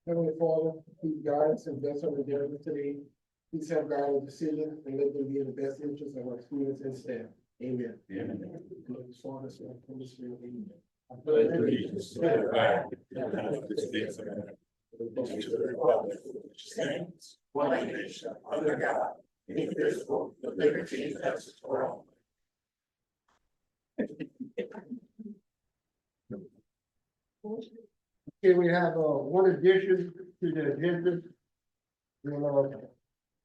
Heavenly Father, please guide us and bless our endeavors today. Please help guide our decisions and let them be in the best interest of our students and staff. Amen. Amen. Father, Son, and Holy Spirit. Amen. I pledge allegiance to the flag of the United States of America, and to the republic which stands one nation under God, indivisible, with liberty and justice for all. Okay, we have one addition to the agenda.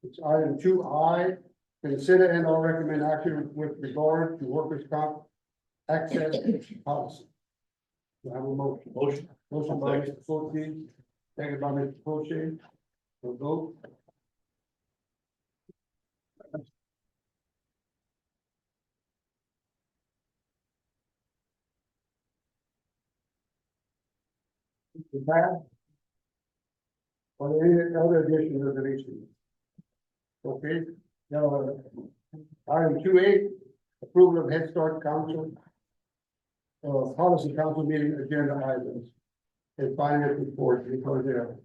It's item 2I. Consider and or recommend action with regard to workers' comp access policy. Do I have a motion? Motion by Mr. Forte, second by Mr. Poche. We'll vote. Are there any other additions or deletions? Okay, now, item 2A, approval of Head Start Council. Policy council meeting agenda items. And finance report, because there.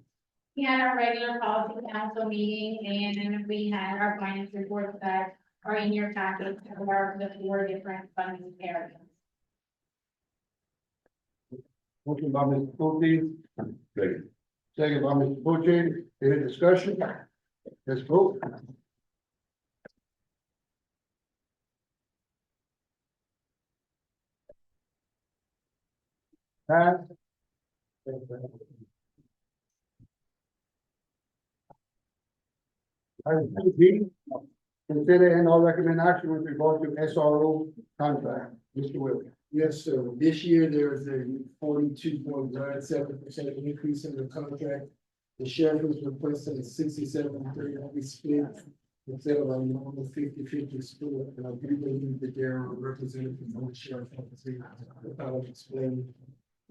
We had our regular policy council meeting and we had our finance reports that are in your package for the 4 different funding areas. Motion by Mr. Forte. Second by Mr. Poche. Any discussion? Let's vote. Pass. Item 2B, consider and or recommend action with regard to SRO contract. Mr. Williams. Yes, sir. This year there is a 42.97% increase in the contract. The sheriff was requesting a 67-30 split instead of a normal 50-50 split. And I do believe that there are representatives on the sheriff's office here that kind of explain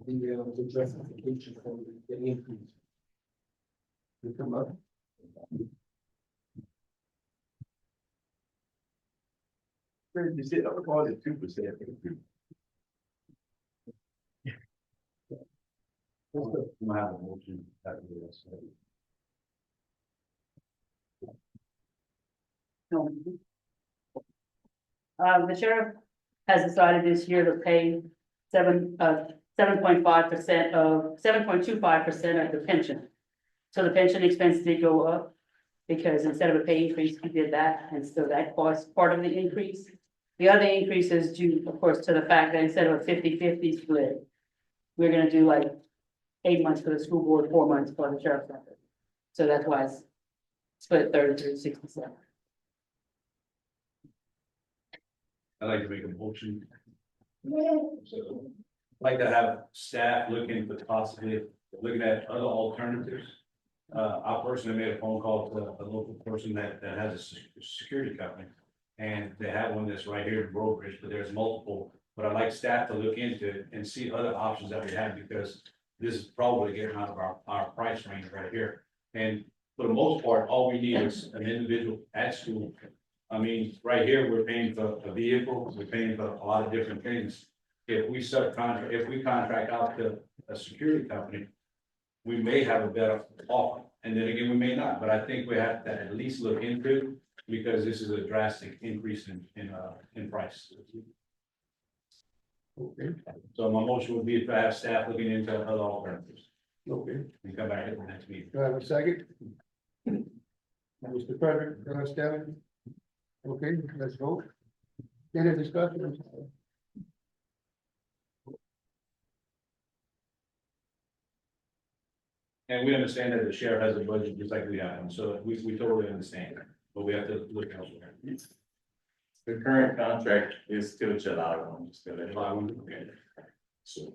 the justification for the increase. You come up. You said I'm calling it 2%. I have a motion. The sheriff has decided this year to pay 7.25% of 7.25% of the pension. So the pension expense did go up because instead of a pay increase, he did that, and so that caused part of the increase. The other increase is due, of course, to the fact that instead of a 50-50 split, we're gonna do like 8 months for the school board, 4 months for the sheriff's office. So that's why it's split 33-67. I'd like to make a motion. So, I'd like to have staff looking for possibly looking at other alternatives. I personally made a phone call to a local person that has a security company. And they have one that's right here in Brokerage, but there's multiple. But I'd like staff to look into it and see other options that we have, because this is probably getting out of our price range right here. And for the most part, all we need is an individual at school. I mean, right here, we're paying for a vehicle, we're paying for a lot of different things. If we contract out to a security company, we may have a better offer, and then again, we may not, but I think we have to at least look into it, because this is a drastic increase in price. Okay. So my motion would be to have staff looking into other alternatives, Okay. and come back at the next meeting. Do I have a second? Mr. Frederick, Stanley? Okay, let's vote. Any discussion? And we understand that the sheriff has a budget just like we have one, so we totally understand, but we have to look elsewhere. The current contract is still July 1, still at Okay. So.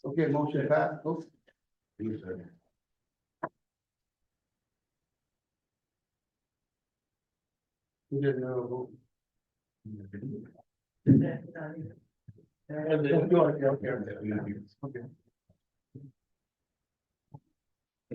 Okay, motion passed. Vote. Yes, sir. We didn't vote. Okay. I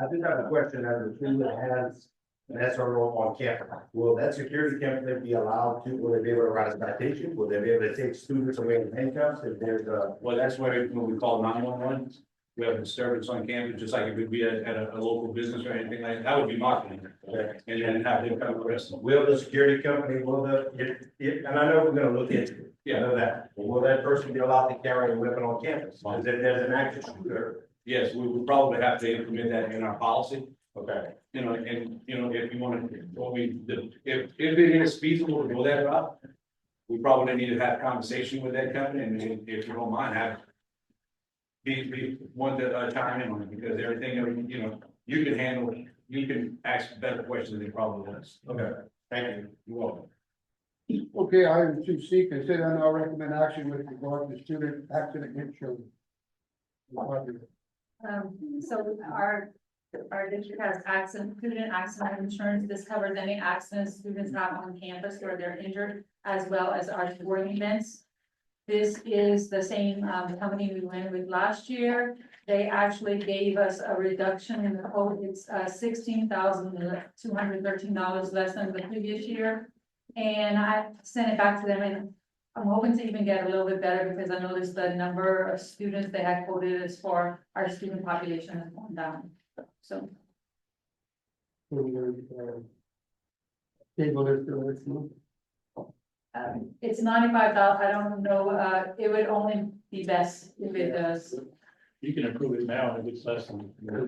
just have a question as a student that has and that's our role on campus. Will that security company be allowed to, will they be able to run a citation? Will they be able to take students away in handcuffs if there's a? Well, that's where, when we call 911, we have a disturbance on campus, just like it would be at a local business or anything like that. That would be marketing. Okay. And then have them come arrest them. Will the security company, will the, and I know we're gonna look into it, I know that, but will that person be allowed to carry a weapon on campus? Because if there's an active shooter, Yes, we would probably have to implement that in our policy, okay, you know, and, you know, if you want to, what we do, if it is feasible to go that route, we probably need to have a conversation with that company, and if you don't mind, have be one to chime in on it, because everything, you know, you can handle, you can ask better questions than probably us. okay, thank you. You're welcome. Okay, item 2C, consider and I'll recommend action with regard to student accident insurance. So our district has student accident insurance. This covers any accidents students have on campus where they're injured, as well as our sporting events. This is the same, company we went with last year. They actually gave us a reduction in the code. It's, $16,213 less than the previous year. And I sent it back to them, and I'm hoping to even get a little bit better, because I noticed the number of students they had quoted as for our student population has gone down. So Table this to next month. it's $95. I don't know, it would only be best if it does. You can approve it now if it's less than. Okay.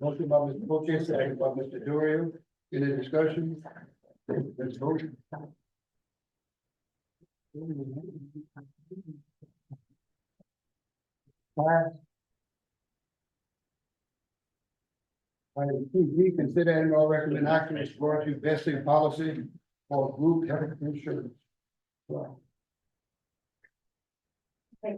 Motion by Mr. Butcher, second by Mr. Dorio. Any discussion? Let's vote. Pass. Item 2B, consider and or recommend action with regard to vesting policy for group health insurance. Wow. Okay,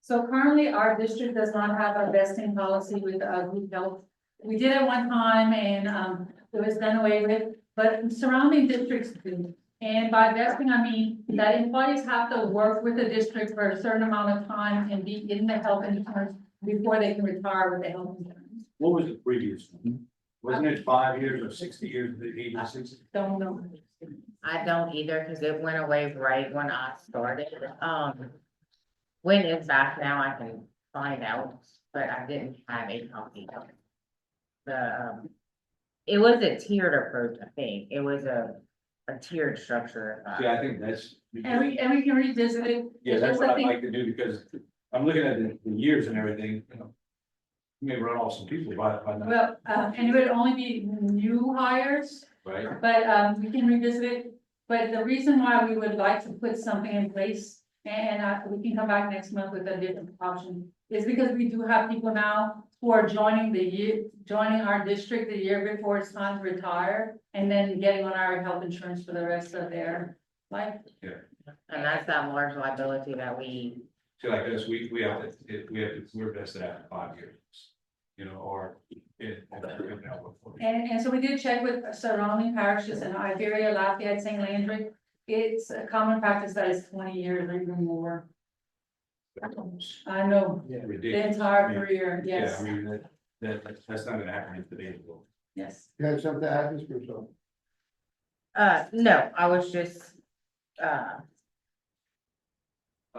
so currently our district does not have a vesting policy with, group health. We did at one time, and, it was done away with, but surrounding districts do. And by vesting, I mean that employees have to work with the district for a certain amount of time and be in the health insurance before they can retire with the health insurance. What was the previous one? Wasn't it 5 years or 60 years, the 80, 60? Don't know. I don't either, because it went away right when I started. When it's back now, I can find out, but I didn't have a copy of it. It was a tiered approach, I think. It was a tiered structure. Yeah, I think that's. And we can revisit it. Yeah, that's It's what just I'd I like to do, because I'm looking at the years and everything, you know. You may run off some people by now, Well, and it would only be new hires, right? but, we can revisit it. But the reason why we would like to put something in place, and, we can come back next month with a different option, is because we do have people now who are joining our district the year before it's time to retire, and then getting on our health insurance for the rest of their life. And that's that large liability that we, So like this, we have to, we're vested after 5 years, you know, or. And so we did check with surrounding parishes in Iberia, Lafayette, St. Landry. It's a common practice that is 20 years or even more. I know, the Ridiculous. entire career, Yeah, yes, I mean, that's not gonna happen in today's world. yes. You have something to add, Ms. Russo? no, I was just, I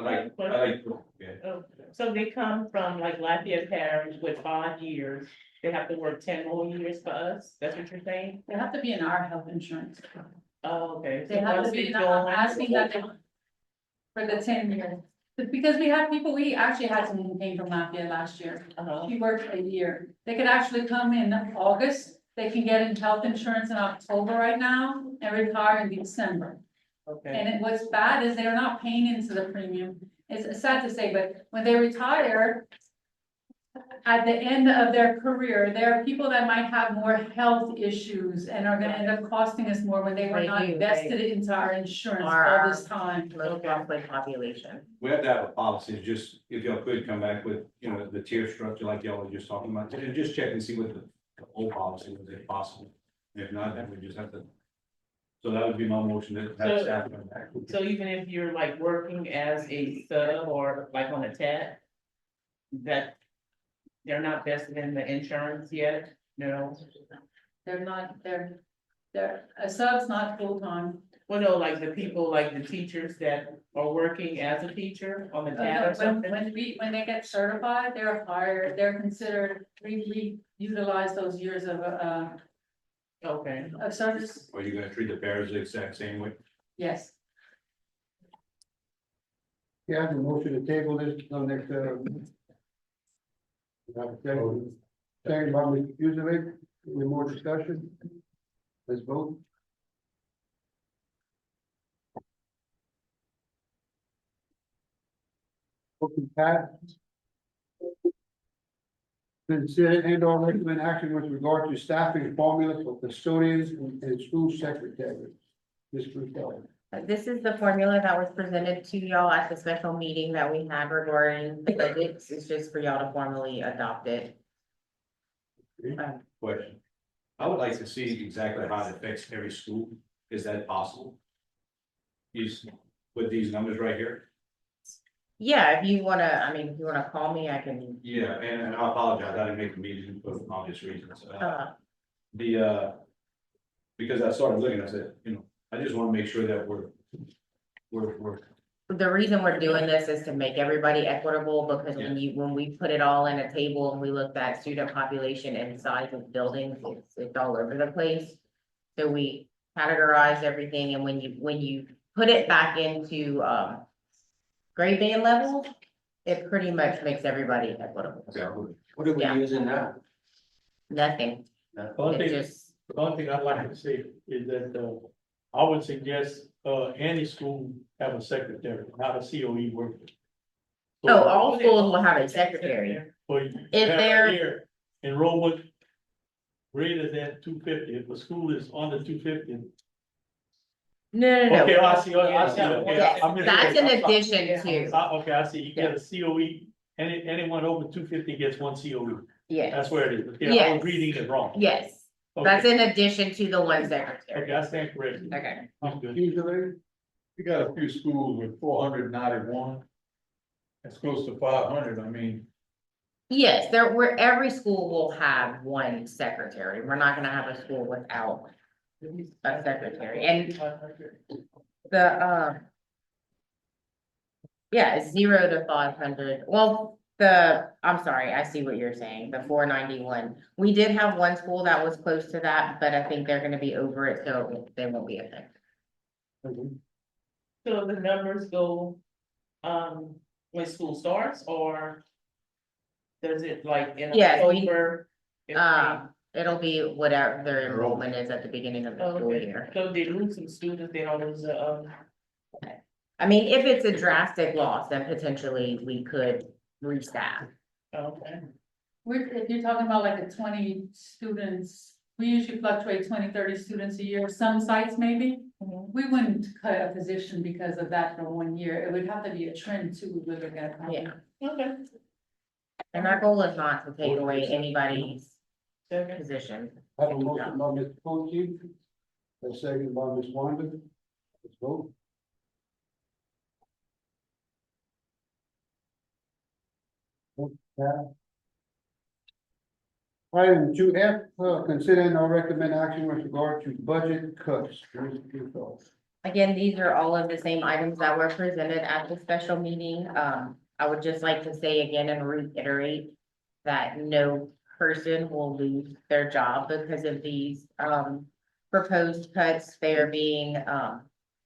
like, yeah. Oh, so they come from like Lafayette Parish with 5 years, they have to work 10 more years for us, that's what you're saying? They have to be in our health insurance. Oh, okay. They have to be, I'm asking that they, for the 10 years. Because we had people, we actually had someone who came from Lafayette last year. Uh-huh. She worked a year. They could actually come in August. They can get in health insurance in October right now and retire in December. Okay, And what's bad is they're not paying into the premium. It's sad to say, but when they retire, at the end of their career, there are people that might have more health issues and are gonna end up costing us more when they were They not do, vested into our insurance Are- all this time. most roughly population. We have to have a policy, just if y'all could come back with, you know, the tier structure like y'all were just talking about, and just check and see what the old policy was, if possible. If not, then we just have to. So that would be my motion, that have So- staff come back. so even if you're like working as a sub or like on a TAT, that they're not vested in the insurance yet? No, they're, a sub's not full-time. well, no, like the people, like the teachers that are working as a teacher on the tab or When, something. when they get certified, they're hired, they're considered, we utilize those years Okay, of service, Are you gonna treat the pairs the exact same way? yes. Yeah, the motion to table this on next, second by Mr. Kuzic, any more discussion? Let's vote. Motion passed. Consider and or recommend action with regard to staffing formula for custodians and school secretaries. Ms. Russo. This is the formula that was presented to y'all at the special meeting that we had regarding the budgets. It's just for y'all to formally adopt it. Question. I would like to see exactly how it affects every school. Is that possible? Use with these numbers right here? Yeah, if you wanna, I mean, if you wanna call me, I can, Yeah, and I apologize, I didn't make the meeting for obvious reasons. Because I started looking, I said, I just wanna make sure that we're. the reason we're doing this is to make everybody equitable, because when we put it all in a table and we looked at student population and size of buildings, it's all over the place. So we categorize everything, and when you put it back into, grade band level, it pretty much makes everybody equitable. What are we Yeah. using now? Nothing, One it thing, just, one thing I'd like to say is that, I would suggest, any school have a secretary, not a COE worker. oh, all schools will have a secretary. But If if they're- they're enrollment greater than 250, if the school is under 250. No. Okay, I see, I see, okay. Yes, I missed that's that. in I'm sorry. addition to, Okay, I see, you get a COE, anyone over 250 gets one COE, yes, that's where it is, okay, I Yes. was reading it wrong. yes, Okay. that's in addition to the one Okay, secretary. I stand corrected. Okay, I'm good. Kuzic, We got a few schools with 491. That's close to 500, I mean. yes, every school will have one secretary, we're not gonna have a school without a secretary, and the, yeah, it's 0 to 500, well, I'm sorry, I see what you're saying, the 491. We did have one school that was close to that, but I think they're gonna be over it, so they won't be affected. so the numbers go, when school starts, or does it like in Yes, October? if It'll be whatever their enrollment is at the beginning of they- the school Okay, year. so they lose some students, they don't lose, I mean, if it's a drastic loss, then potentially we could restaff. okay. If you're talking about like a 20 students, we usually fluctuate 20, 30 students a year, some sites maybe. We wouldn't cut a position because of that for 1 year, it would have to be a trend too, we would look at. Yeah. Okay. And our goal is not to take away anybody's Second. position. have a motion by Mr. Cochi, a second by Ms. Wanda. Let's vote. Item 2F, consider and or recommend action with regard to budget cuts. Again, these are all of the same items that were presented at the special meeting. I would just like to say again and reiterate that no person will lose their job because of these, proposed cuts. They are being,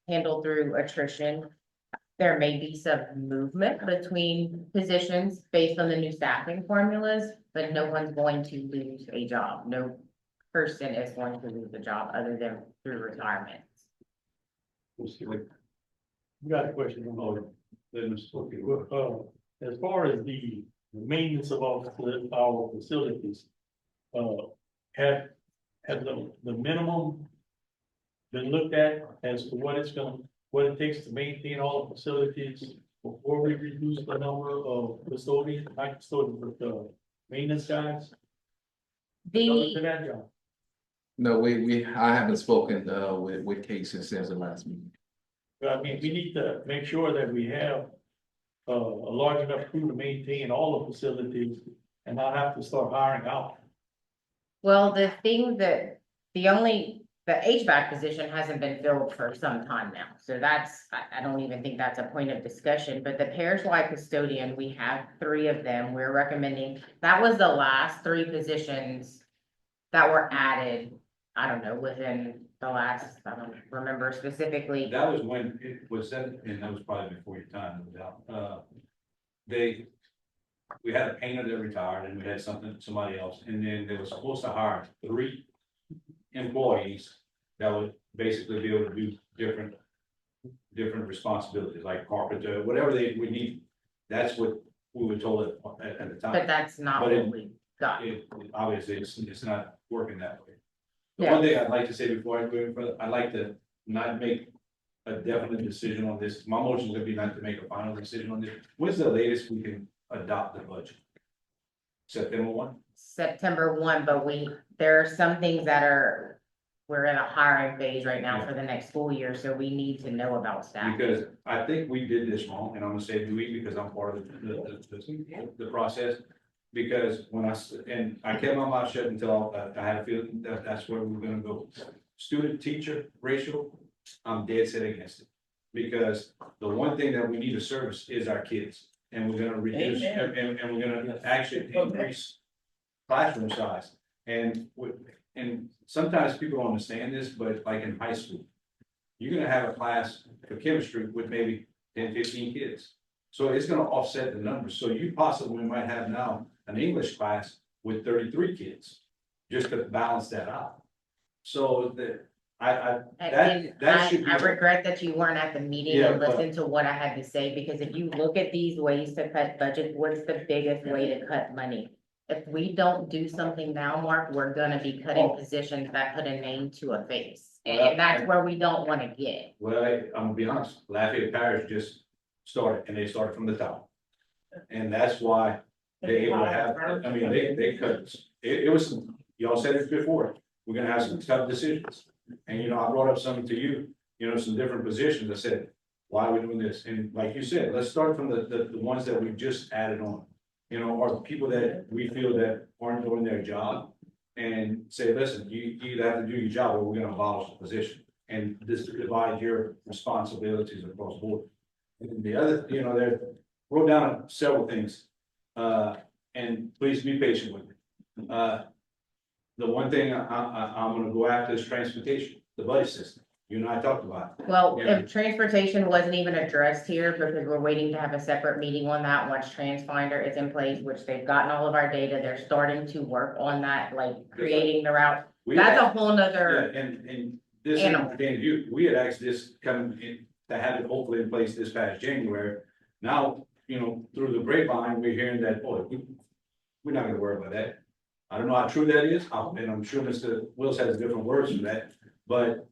handled through attrition. There may be some movement between positions based on the new staffing formulas, but no one's going to lose a job. No person is going to lose a job other than through retirement. We got a question on as far as the maintenance of our facilities, have the minimum been looked at as to what it takes to maintain all the facilities before we reduce the number of custodians, not custodians, but the maintenance guys? Other than that, John? No, I haven't spoken, with Casey since the last meeting. I mean, we need to make sure that we have a large enough crew to maintain all the facilities and not have to start hiring out. Well, the thing that, the HVAC position hasn't been filled for some time now. So that's, I don't even think that's a point of discussion, but the parish-wide custodian, we have 3 of them. We're recommending, that was the last 3 positions that were added, I don't know, within the last, I don't remember specifically. That was when it was said, and that was probably before your time, no doubt. We had a painter that retired and we had somebody else, and then they were supposed to hire 3 employees that would basically be able to do different responsibilities, like carpenter, whatever they would need. That's what we were told at the time. But that's not But what we got. Obviously, it's not working that way. The Yeah. one thing I'd like to say before I go any further, I'd like to not make a definite decision on this. My motion would be not to make a final decision on this. When's the latest we can adopt the budget? September 1? September 1, but there are some things that we're in a hiring phase right now for the next school year, so we need to know about staff. Because I think we did this wrong, and I'm gonna say we because I'm part of the process. Because when I kept my mouth shut until I had a feeling that that's where we were gonna go. Student teacher ratio, I'm dead set against it. Because the one thing that we need to service is our kids, and we're gonna reduce, and we're gonna actually increase classroom size. And sometimes people don't understand this, but like in high school, you're gonna have a class for chemistry with maybe 10, 15 kids. So it's gonna offset the numbers. So you possibly might have now an English class with 33 kids, just to balance that out. So that should be. I regret that you weren't at the meeting Yeah, and but- listened to what I had to say, because if you look at these ways to cut budget, what's the biggest way to cut money? If we don't do something now, Mark, we're gonna be cutting positions that put a name to a face. Well, And that's where we don't wanna get. Well, I'm gonna be honest, Lafayette Parish just started, and they started from the top. And that's why they're able to have, I mean, they cut, it was, y'all said it before, we're gonna have some tough decisions. And, you know, I brought up something to you, you know, some different positions, I said, why are we doing this? And like you said, let's start from the ones that we just added on. You know, or the people that we feel that aren't doing their job, and say, listen, you either have to do your job or we're gonna abolish the position. And this divides your responsibilities across the board. And the other, you know, they wrote down several things, and please be patient with me. The one thing I'm gonna go after is transportation, the buddy system. You and I talked about it. Well, Yeah. if transportation wasn't even addressed here, because we're waiting to have a separate meeting on that once TransFinder is in place, which they've gotten all of our data, they're starting to work on that, like creating the route. That's a whole nother, Yeah, and this, animal. Dan, we had asked this coming in, to have it hopefully in place this past January. Now, you know, through the grapevine, we're hearing that, boy, we're not gonna worry about that. I don't know how true that is, and I'm sure Mr. Wills has different words for that, but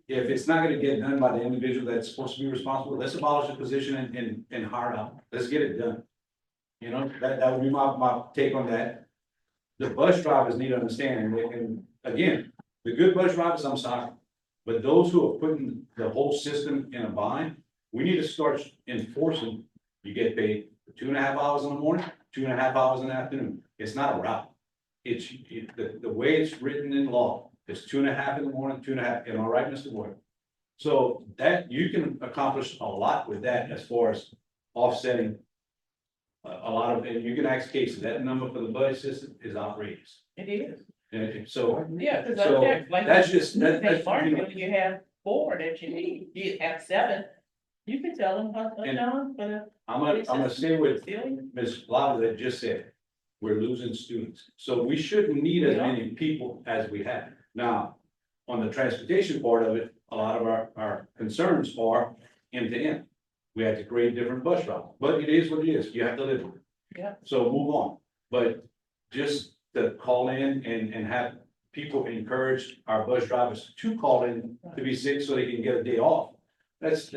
if it's not gonna get done by the individual that's supposed to be responsible, let's abolish the position and hire out. Let's get it done. You know, that would be my take on that. The bus drivers need to understand, and again, the good bus drivers, I'm sorry. But those who are putting the whole system in a bind, we need to start enforcing, you get paid for 2.5 hours in the morning, 2.5 hours in the afternoon. It's not a route. It's, the way it's written in law. It's 2.5 in the morning, 2.5, am I right, Mr. Boyd? So that, you can accomplish a lot with that as far as offsetting a lot of, and you can ask cases, that number for the budget system is outrageous. It is, And so, yeah, cause So, I checked, like. that's just, St. that's, Martin, you have 4 that you need, you have 7, you can tell them, And- John, for the. I'm gonna say with Still, Ms. Lava that just said, we're losing students. So we shouldn't need as many people as we have. Now, on the transportation part of it, a lot of our concerns are end to end. We have to create different bus routes, but it is what it is. You have to live with it. Yeah. So move on. But just to call in and have people encourage our bus drivers to call in to be sick so they can get a day off. That's,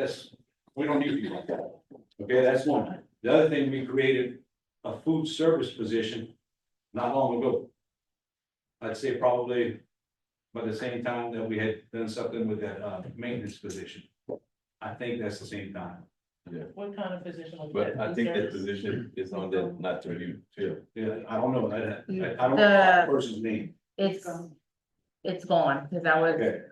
we don't need to do that. Okay, that's one. The other thing, we created a food service position not long ago. I'd say probably by the same time that we had done something with that maintenance position. I think that's the same time. what kind of position was But that? I think that position is on the not to review, too. Yeah, I don't know, I don't know the person's name. It's gone, because that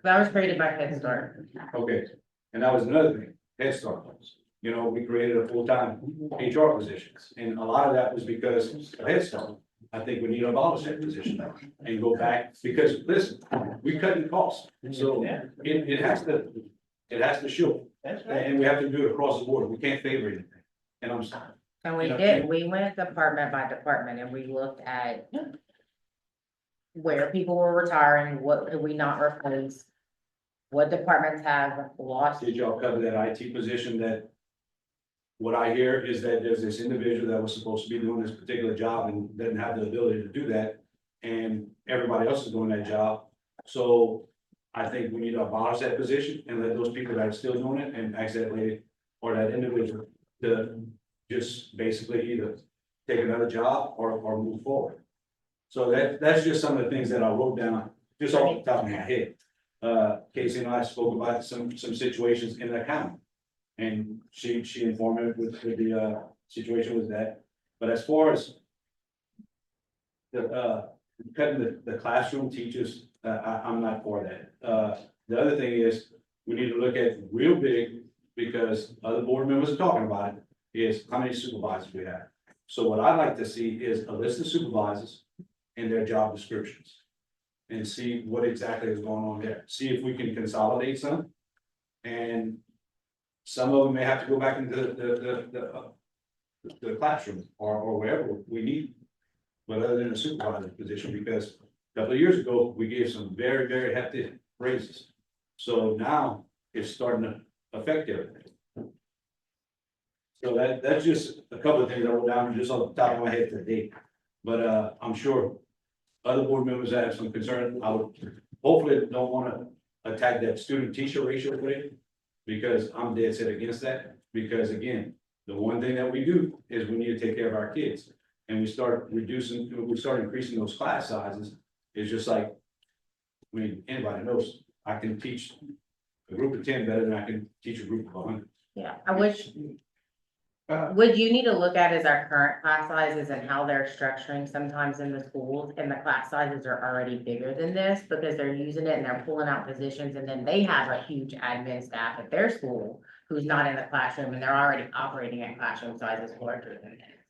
was created by Head Start. Okay, and that was another thing, Head Start funds. You know, we created a full-time HR positions, and a lot of that was because of Head Start. I think we need to abolish that position and go back, because listen, we cutting costs, so it has to show. That's right. And we have to do it across the board, we can't favor anything, and I'm sorry. And we Yeah. did, we went department by department and we looked at where people were retiring, what could we not replace? What departments have lost, Did y'all cover that IT position that? What I hear is that there's this individual that was supposed to be doing this particular job and doesn't have the ability to do that. And everybody else is doing that job. So I think we need to abolish that position and let those people that are still doing it and ask that lady or that individual to just basically either take another job or move forward. So that's just some of the things that I wrote down, just off the top of my head. Casey and I spoke about some situations in the county. And she informed me with the situation with that, but as far as the cutting the classroom teachers, I'm not for that. The other thing is, we need to look at real big, because other board members are talking about it, is how many supervisors we have. So what I'd like to see is a list of supervisors and their job descriptions. And see what exactly is going on there, see if we can consolidate some. And some of them may have to go back into the classroom or wherever we need. But other than a supervisor position, because a couple of years ago, we gave some very, very hefty raises. So now it's starting to affect everything. So that's just a couple of things I wrote down just off the top of my head today. But I'm sure other board members have some concern. I would hopefully don't want to attack that student teacher ratio rate, because I'm dead set against that. Because again, the one thing that we do is we need to take care of our kids, and we start increasing those class sizes. It's just like, I mean, anybody knows I can teach a group of 10 better than I can teach a group of 100. yeah, I wish. What you need to look at is our current class sizes and how they're structuring sometimes in the schools, and the class sizes are already bigger than this because they're using it and they're pulling out positions, and then they have a huge admin staff at their school who's not in the classroom, and they're already operating at classroom sizes larger than this.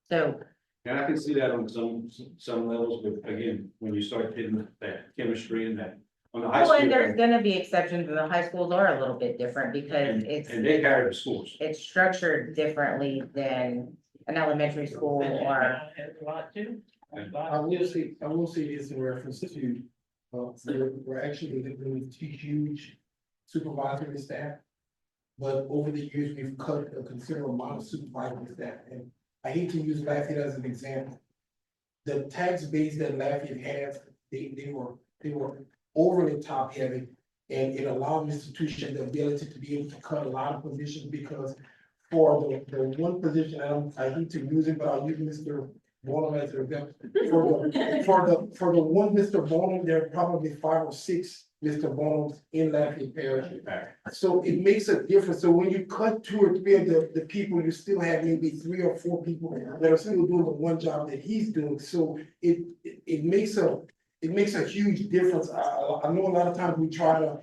So, And I can see that on some levels, but again, when you start hitting that chemistry and that on the high well, school. and there's gonna be exceptions, and the high schools are a little bit different because And they carry the schools. it's structured differently than an elementary school or. Has a lot too. I will say this in reference to, we're actually looking with two huge supervisory staff. But over the years, we've cut a considerable amount of supervisory staff, and I hate to use Lafayette as an example. The tax base that Lafayette has, they were overly top heavy. And it allowed the institution the ability to be able to cut a lot of positions, because for the one position, I hate to use it, but I'll use Mr. Bonham as an example. For the one Mr. Bonham, there are probably 5 or 6 Mr. Bonhams in Lafayette Parish. So it makes a difference. So when you cut 2 or 3 of the people, you still have maybe 3 or 4 people that are still doing the one job that he's doing. So it makes a huge difference. I know a lot of times we try to,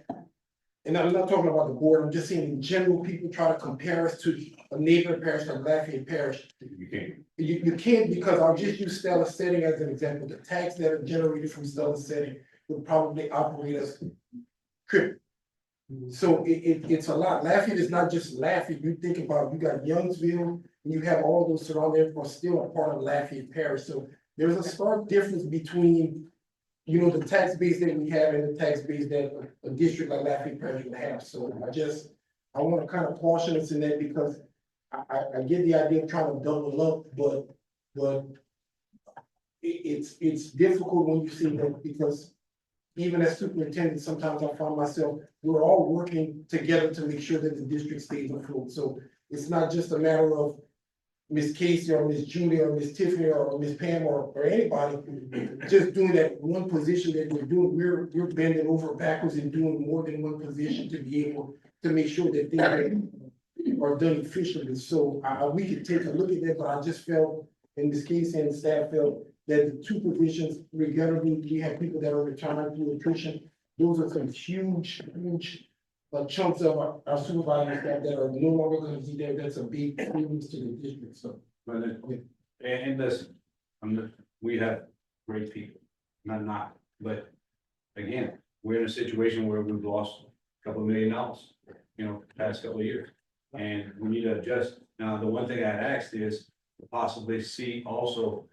and I'm not talking about the board, I'm just saying in general, people try to compare us to a neighboring parish like Lafayette Parish. You can't. You can't, because I'll just use Stella Setting as an example. The tax that are generated from Stella Setting would probably operate as critical. So it's a lot. Lafayette is not just Lafayette. You think about, you got Youngsville, and you have all those surrounding, are still a part of Lafayette Parish. So there's a stark difference between, you know, the tax base that we have and the tax base that a district like Lafayette Parish would have. So I want to kind of caution us in that, because I get the idea of trying to double up, but it's difficult when you see that, because even as superintendent, sometimes I find myself, we're all working together to make sure that the district stays afloat. So it's not just a matter of Miss Casey or Miss Judy or Miss Tiffany or Miss Pam or anybody just doing that one position that we're doing. We're bending over backwards and doing more than one position to be able to make sure that things are done efficiently. So we could take a look at that, but I just felt, in this case, and the staff felt that the two positions regrettably, we have people that are retiring through attrition. Those are some huge chunks of our supervisors that are no longer gonna be there. That's a big savings to the district, so. But and listen, we have great people, not, but again, we're in a situation where we've lost a couple $1 million, past couple of years. And we need to adjust. Now, the one thing I'd asked is to possibly see also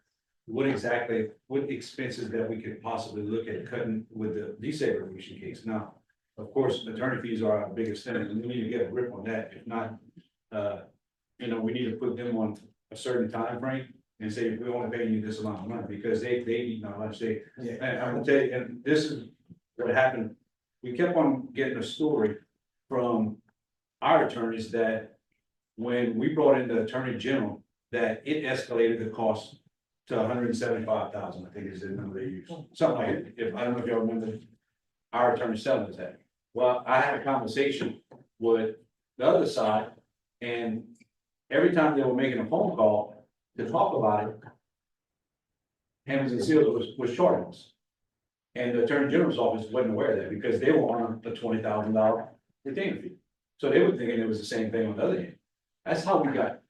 what expenses that we could possibly look at cutting with the desegregation case. Now, of course, attorney fees are our biggest thing, and we need to get a grip on that. If not, we need to put them on a certain time frame and say, we want to pay you this amount of money, because they need knowledge. And I'm gonna tell you, and this is what happened. We kept on getting a story from our attorneys that when we brought in the attorney general, that it escalated the cost to $175,000, I think is the number they used. Something like it. If I don't know if y'all remember our attorney telling us that. Well, I had a conversation with the other side, and every time they were making a phone call to talk about it, Hammonds and Seals was charging us. And the attorney general's office wasn't aware of that because they were on a $20,000 retainer fee. So they were thinking it was the same thing on the other hand. That's how we got.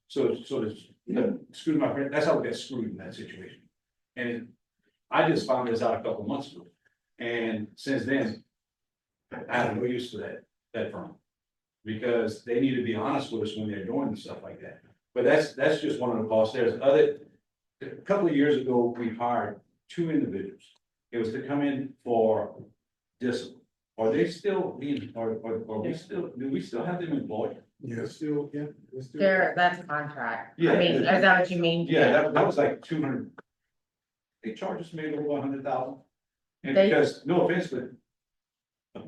Excuse my friend, that's how we got screwed in that situation. And I just found this out a couple months ago. And since then, I have no use for that firm. Because they need to be honest with us when they're doing stuff like that. But that's just one of the costs. There's a couple of years ago, we hired 2 individuals. It was to come in for discipline. Are they still being, do we still have them employed? Yeah, still, yeah. That's a contract. Yeah. I mean, is that what you mean? Yeah, that was like 200. They charged us maybe over 100,000. And They- because, no offense, but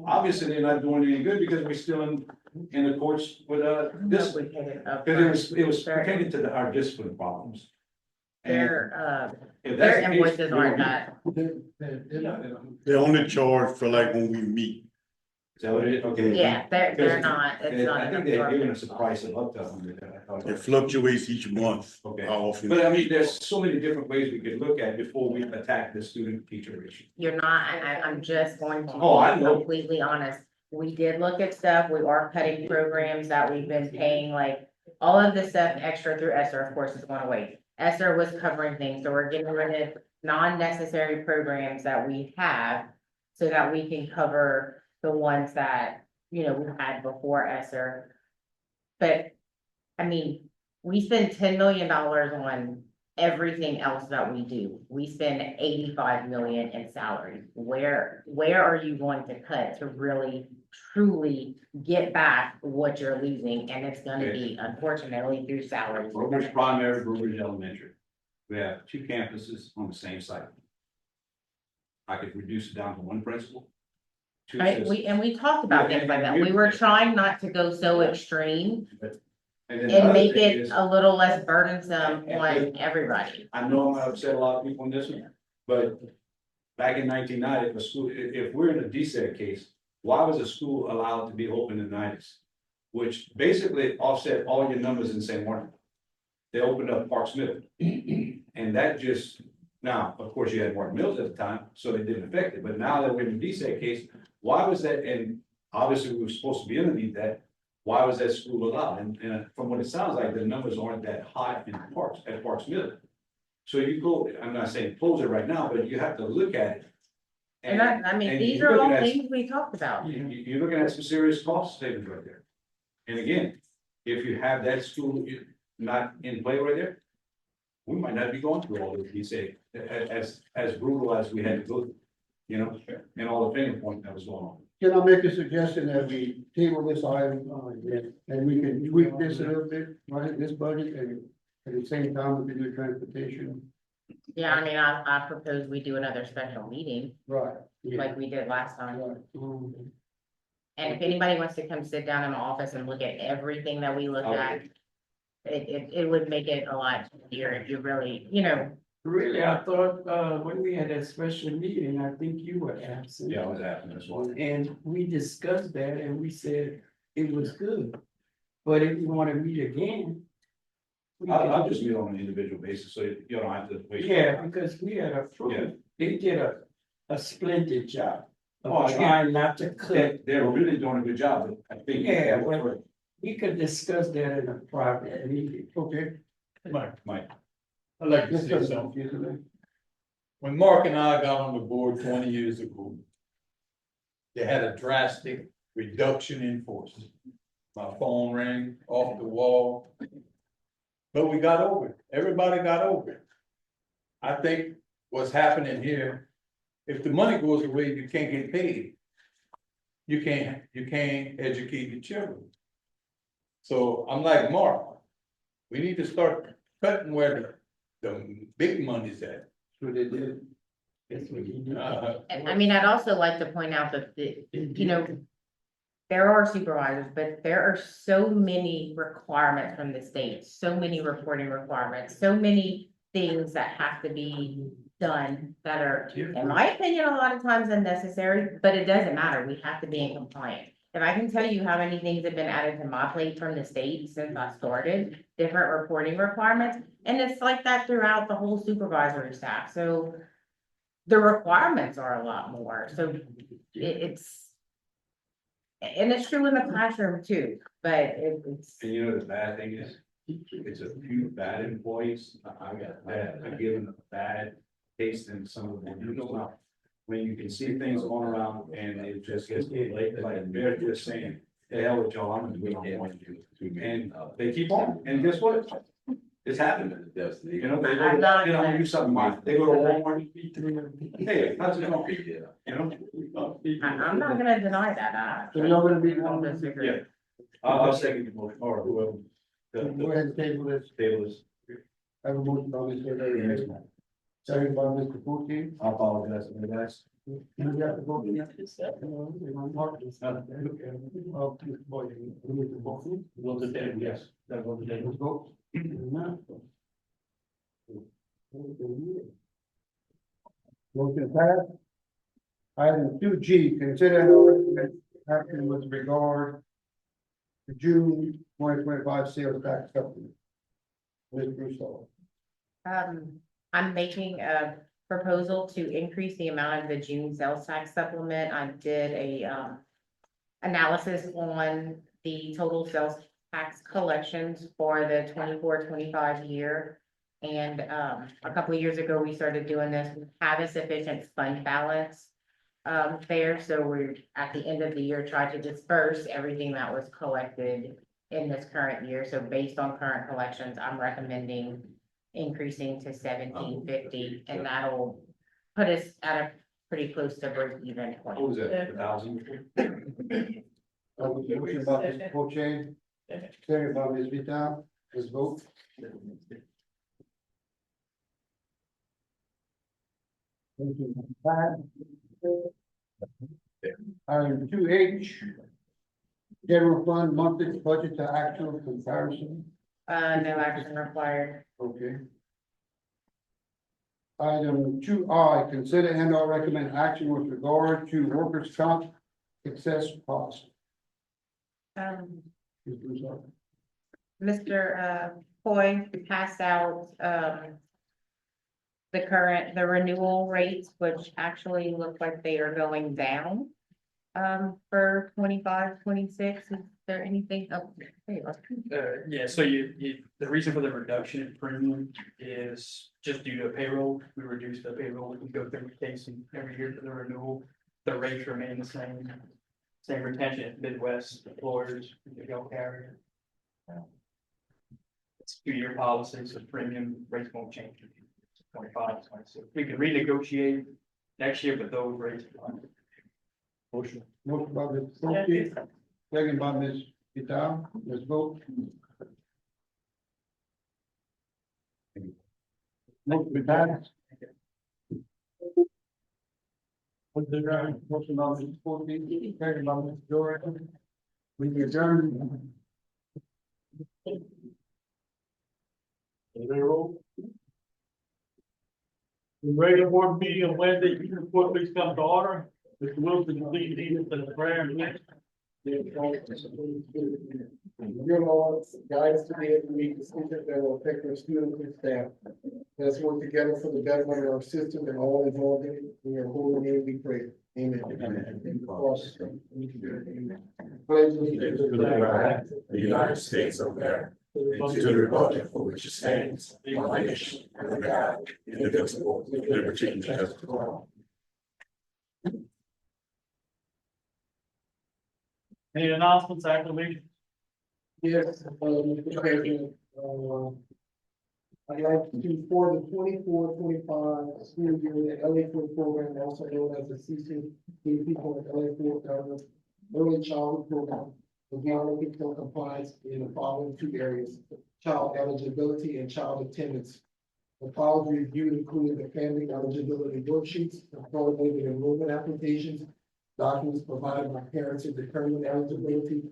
obviously they're not doing any good because we're still in the courts with this. Because it was pertaining to our discipline problems. And Their if that's their the case, invoices aren't we're- that, They only charge for like when we meet. Is that what it is? Okay. yeah, they're Because not, it's not. I think an they're absorbent giving us a cost. price of up to 100. I thought. It fluctuates each month. Okay. How often? But I mean, there's so many different ways we could look at before we attack the student teacher issue. You're not, I'm just going to Oh, I be know. completely honest. We did look at stuff, we are cutting programs that we've been paying, like, all of the stuff extra through ESSER, of course, is going away. ESSER was covering things, so we're getting rid of non-necessary programs that we have so that we can cover the ones that, we had before ESSER. But, I mean, we spend $10 million on everything else that we do. We spend 85 million in salaries. Where are you going to cut to really truly get back what you're losing? And it's gonna be unfortunately through salaries. Brooklyn's primary, Brooklyn's elementary. We have 2 campuses on the same site. I could reduce it down to 1 principal. 2 Right, we talked about Yeah, things like that. and We were trying not to go so extreme And then the and other make thing it is, a little less burdensome on everybody. I know I'm gonna upset a lot of people on this one, but back in 1990, if a school, if we're in a DSEG case, why was a school allowed to be open in the 90s? Which basically offset all your numbers in St. Martin. They opened up Parks Mill. And that just, now, of course, you had Martin Mills at the time, so it didn't affect it, but now that we're in the DSEG case, why was that, and obviously we were supposed to be underneath that, why was that school allowed? And from what it sounds like, the numbers aren't that high in Parks, at Parks Mill. So you go, I'm not saying close it right now, but you have to look at it. And I mean, and these you're are all looking at- things we talked about. You're looking at some serious cost savings right there. And again, if you have that school not in play right there, we might not be going through all this, you say, as brutal as we had to go through, and all the finger pointing that was going on. Can I make a suggestion that we table this item, and we can tweak this a little bit, right, this budget, and at the same time, we can do transportation? Yeah, I mean, I propose we do another special meeting Right. like we did last time. Right. And if anybody wants to come sit down in the office and look at everything that we looked at, it would make it a lot easier if you really, Really, I thought, when we had that special meeting, I think you were absent. Yeah, I was asking this one. And we discussed that and we said it was good. But if you want to meet again, I'll just meet on an individual basis, so you don't have to wait. Yeah, because we had approved, they did a splendid job Oh, of again, trying not to cut. They're really doing a good job, but I think. Yeah, well, we could discuss that in a private meeting. Okay. Mike, Mike, I'd like to Yes, say sir. something. When Mark and I got on the board 20 years ago, they had a drastic reduction in force. My phone rang off the wall. But we got over it. Everybody got over it. I think what's happening here, if the money goes away, you can't get paid. You can't educate your children. So I'm like Mark, we need to start cutting where the big money's at. So they did. And I mean, I'd also like to point out that, you know, there are supervisors, but there are so many requirements from the state, so many reporting requirements, so many things that have to be done that are, in my opinion, a lot of times unnecessary, but it doesn't matter. We have to be in compliance. If I can tell you how many things have been added to my plate from the state since I started, different reporting requirements, and it's like that throughout the whole supervisory staff. So the requirements are a lot more, so it's. And it's true in the classroom too, but it's. and you know, the bad thing is, it's a few bad employees, I got bad, I give them a bad taste in some of them, you know. When you can see things going around and it just gets late, like they're just saying, the hell with y'all, I'm gonna do what I want to do. And they keep on, and guess what? It's happened, you know, they go, you know, do something, they go to Walmart. Hey, how's it going? You know? I'm not gonna deny that. So you're gonna be, Don't disagree. Yeah. I'll second the motion, or whoever. go ahead and table this. Table is. I have a motion by Mr. Larry. Second by Mr. Pucci. I apologize, guys. You got the vote? Mr. Boyd, you need to vote. Go to table, yes. That go to table. Let's vote. Motion passed. Item 2G, consider and recommend action with regard to June 2025 sales tax supplement. Ms. Russo. I'm making a proposal to increase the amount of the June sales tax supplement. I did a, analysis on the total sales tax collections for the 24-25 year. And, a couple of years ago, we started doing this, we have a sufficient fund balance there, so we're at the end of the year trying to disperse everything that was collected in this current year. So based on current collections, I'm recommending increasing to 1750, and that'll put us at a pretty close to break even point. What was that, 1,000? Motion by Mr. Pucci, second by Ms. Vital. Let's vote. Motion passed. Item 2H, general fund monthly budget to actual comparison. No action required. Okay. Item 2I, consider and or recommend action with regard to workers' comp excess cost. Mr. Hoy passed out, the renewal rates, which actually look like they are going down. For 25, 26. Is there anything? Oh, there you are. Yeah, so the reason for the reduction in premium is just due to payroll. We reduced the payroll. We go through the case every year for the renewal. The rates remain the same. Same retention, Midwest employers, the go carrier. It's a 2-year policy, so premium rates won't change. 25, 26. We can renegotiate next year, but those rates are fine. Motion by Mr. Pucci, second by Ms. Vital. Let's vote. Motion passed. Motion by Mr. Pucci, second by Ms. Jordan. We adjourn. The regular board meeting on Wednesday, you report please come to order. Mr. Wilson, please lead us in the prayer and Your Lord, guide us today as we make decisions that will affect our students and staff. Let's work together for the betterment of our system and all involved in it. In your holy name we pray. Amen. Pledge allegiance to the flag of The United States of America, and to the republic for which it stands, one nation, under God, indivisible, with liberty and justice for all. Any announcements, activations? Yes, Mr. President, I'd like to, for the 24-25 school year, the LA Food program, also known as the CCDP for the LA Food Early Childhood Program. Again, looking for compliance in the following two areas: child eligibility and child attendance. The following review included the family eligibility worksheets, consolidated enrollment applications, documents provided by parents to determine eligibility,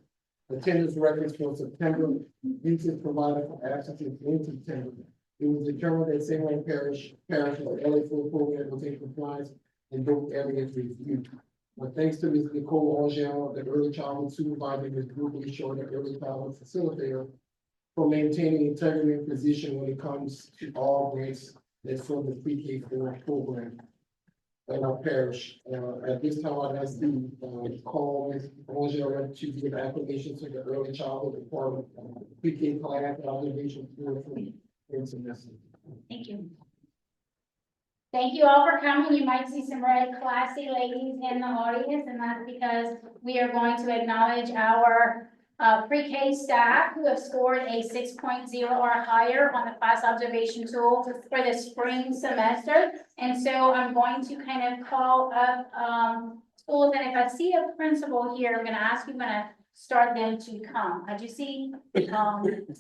attendance records for September, usage provided for absences in September. It was determined that St. Wayne Parish with LA Full program will take compliance in both areas reviewed. But thanks to Ms. Nicole Angel, the early childhood supervisor, Ms. Ruby Short, the early childhood facilitator, for maintaining integrity and position when it comes to all grants that's from the pre-K 4 program in our parish. At this time, I'd ask to call Ms. Angel to give application to the early childhood department, pre-K class observation for semester. Thank you. Thank you all for coming. You might see some very classy ladies in the audience, and that's because we are going to acknowledge our pre-K staff who have scored a 6.0 or higher on the class observation tool for the spring semester. And so I'm going to kind of call up schools, and if I see a principal here, I'm going to ask you, I'm going to start them to come. I do see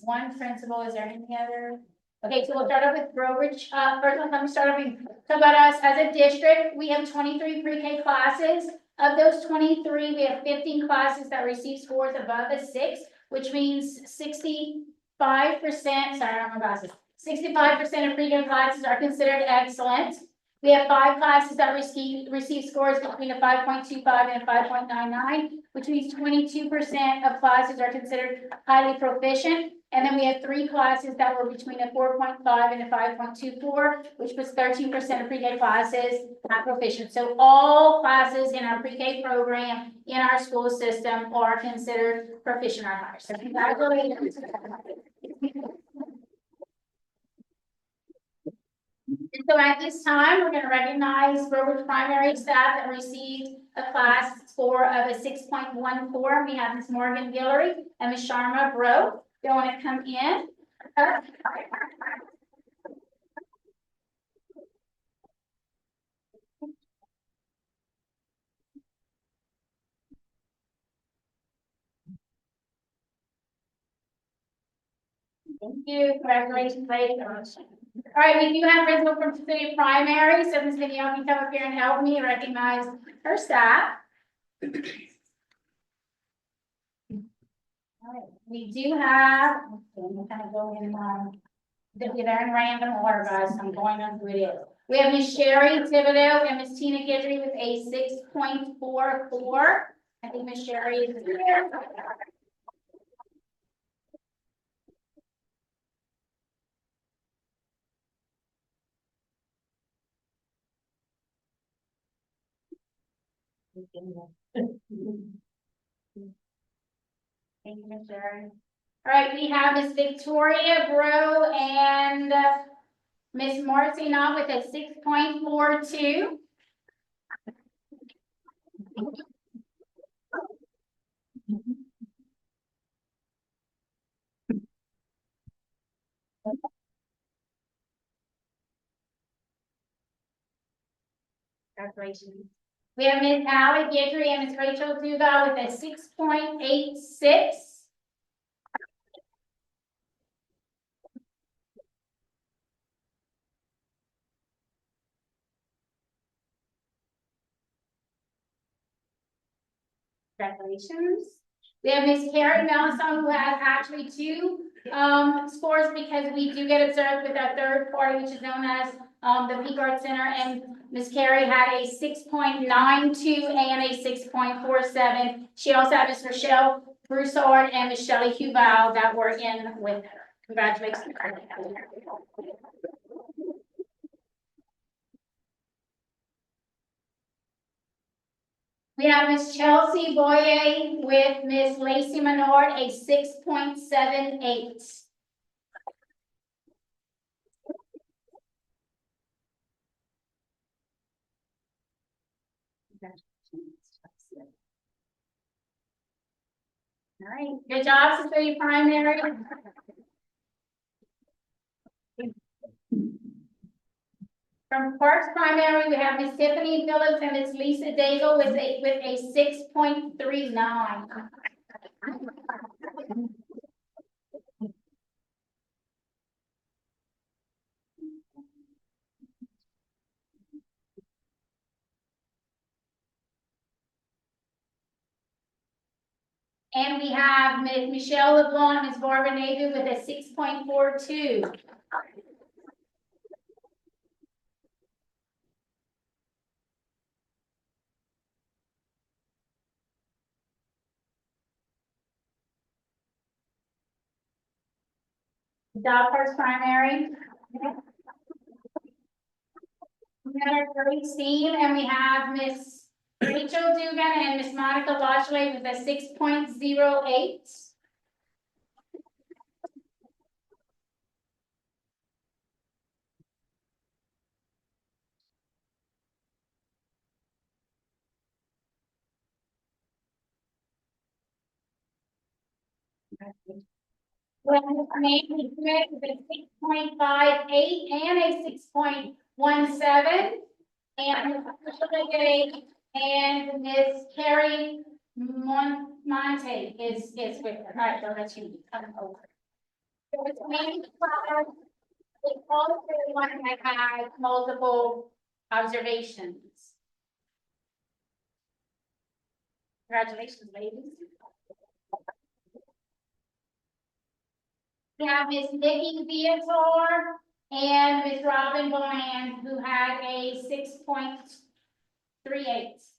one principal. Is there any other? Okay, so we'll start off with Broadridge. First one, let me start off with, so about us as a district, we have 23 pre-K classes. Of those 23, we have 15 classes that receive scores above a 6, which means 65%, sorry, I don't have my glasses, 65% of pre-K classes are considered excellent. We have 5 classes that receive scores between a 5.25 and a 5.99, which means 22% of classes are considered highly proficient. And then we have 3 classes that were between a 4.5 and a 5.24, which was 13% of pre-K classes not proficient. So all classes in our pre-K program in our school system are considered proficient or higher. So congratulations. And so at this time, we're going to recognize Broadridge primary staff that received a class score of a 6.14. We have Ms. Morgan Guillory and Ms. Sharma Bro. They want to come in. Thank you. Congratulations, ladies. All right, we do have principal from City Primary, so Ms. Video can come up here and help me recognize her staff. All right, we do have, we'll kind of go in, they're in random order, guys, so I'm going on through it. We have Ms. Sherry Thibodeau and Ms. Tina Guidry with a 6.44. I think Ms. Sherry is here. Thank you, Ms. Sherry. All right, we have Ms. Victoria Bro and Ms. Marcy Knott with a 6.42. Congratulations. We have Ms. Allie Guidry and Ms. Rachel Duga with a 6.86. Congratulations. We have Ms. Carrie Melisson, who has actually 2 scores because we do get observed with our third party, which is known as the Peak Art Center, and Ms. Carey had a 6.92 and a 6.47. She also had Ms. Rochelle Broussard and Ms. Shelley Hubal that were in with her. Congratulations. We have Ms. Chelsea Boye with Ms. Lacey Menard, a 6.78. All right, good job, Cecilia Primary. From Parks Primary, we have Ms. Tiffany Phillips and Ms. Lisa Daigle with a 6.39. And we have Ms. Michelle LeBlanc and Ms. Barbara Navy with a 6.42. Dog Parks Primary. We have our great team, and we have Miss Rachel Dugan and Miss Monica Lodgley with a 6.08. With a 6.58 and a 6.17. And Miss Carrie Monte is with her. All right, so let you come over. So it's main class. It's also the one that has multiple observations. Congratulations, ladies. We have Miss Nikki Viator and Miss Robin Bland, who had a 6.38.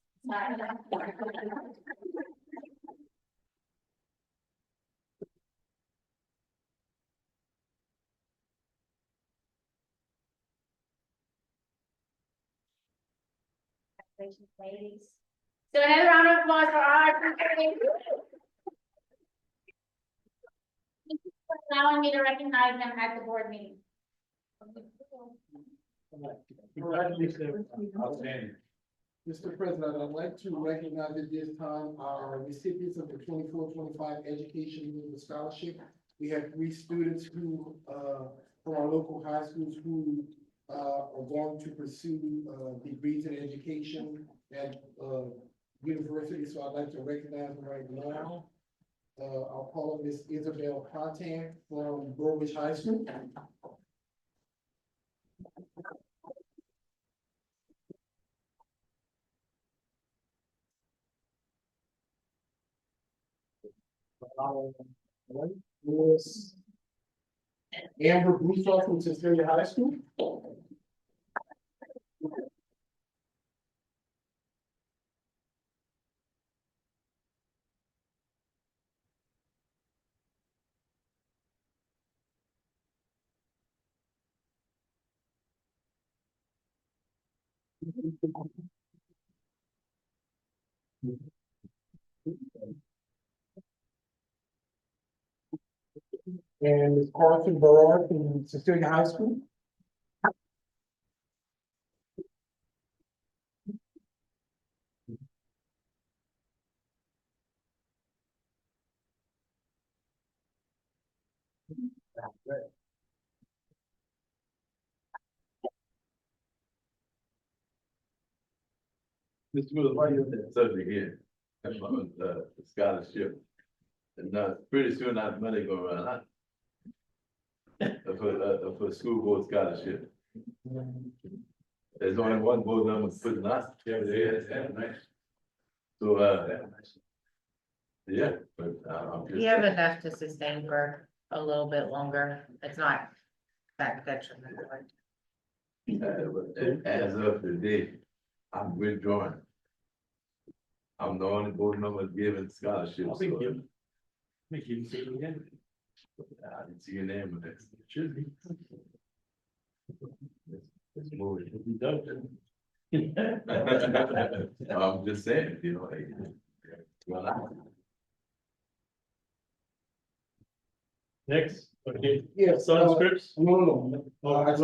Congratulations, ladies. So another round of applause for our Thank you for allowing me to recognize them at the board meeting. Outstanding. Mr. President, I'd like to recognize at this time our recipients of the 24-25 Education Leader Scholarship. We have 3 students who, from our local high schools who are going to pursue degrees in education at university. So I'd like to recognize them right now. I'll call on Miss Isabel Contan from Burbage High School. Miss Amber Broussard from Cecilia High School. And Ms. Carson Barard from Cecilia High School. Mr. Miller, why you on that subject here? About the scholarship. And pretty soon that money go around, for school board scholarship. There's only one board member putting that. So, yeah, but I'm just. We have enough to sustain for a little bit longer. It's not that detrimental. As of today, I'm withdrawing. I'm the only board member giving scholarships. I'll be giving. Make you say it again. I didn't see your name on this. Should be. It's moving. You don't. I'm just saying, you know, like, well, Next, okay. Yes, Sun scripts. no. I'd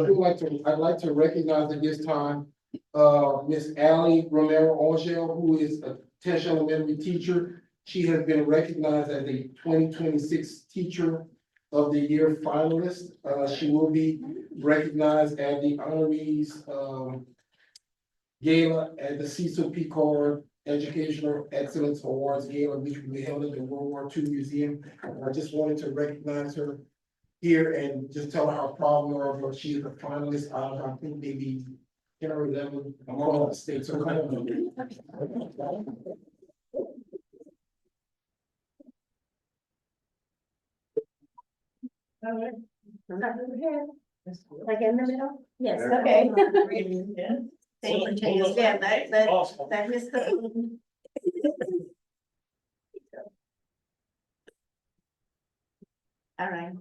like to recognize at this time, Miss Ally Romero Angel, who is a Tesh Elementary teacher. She has been recognized as a 2026 Teacher of the Year finalist. She will be recognized at the honorees, gala at the Cecil Picard Educational Excellence Awards Gala, which will be held at the World War II Museum. I just wanted to recognize her here and just tell her how proud we are of her. She is a finalist out of, I think, maybe 10 or 11 across the state. So come on. Like in the middle? Yes, okay. Thank you. Hold on. Yeah, Awesome. that is the. All right,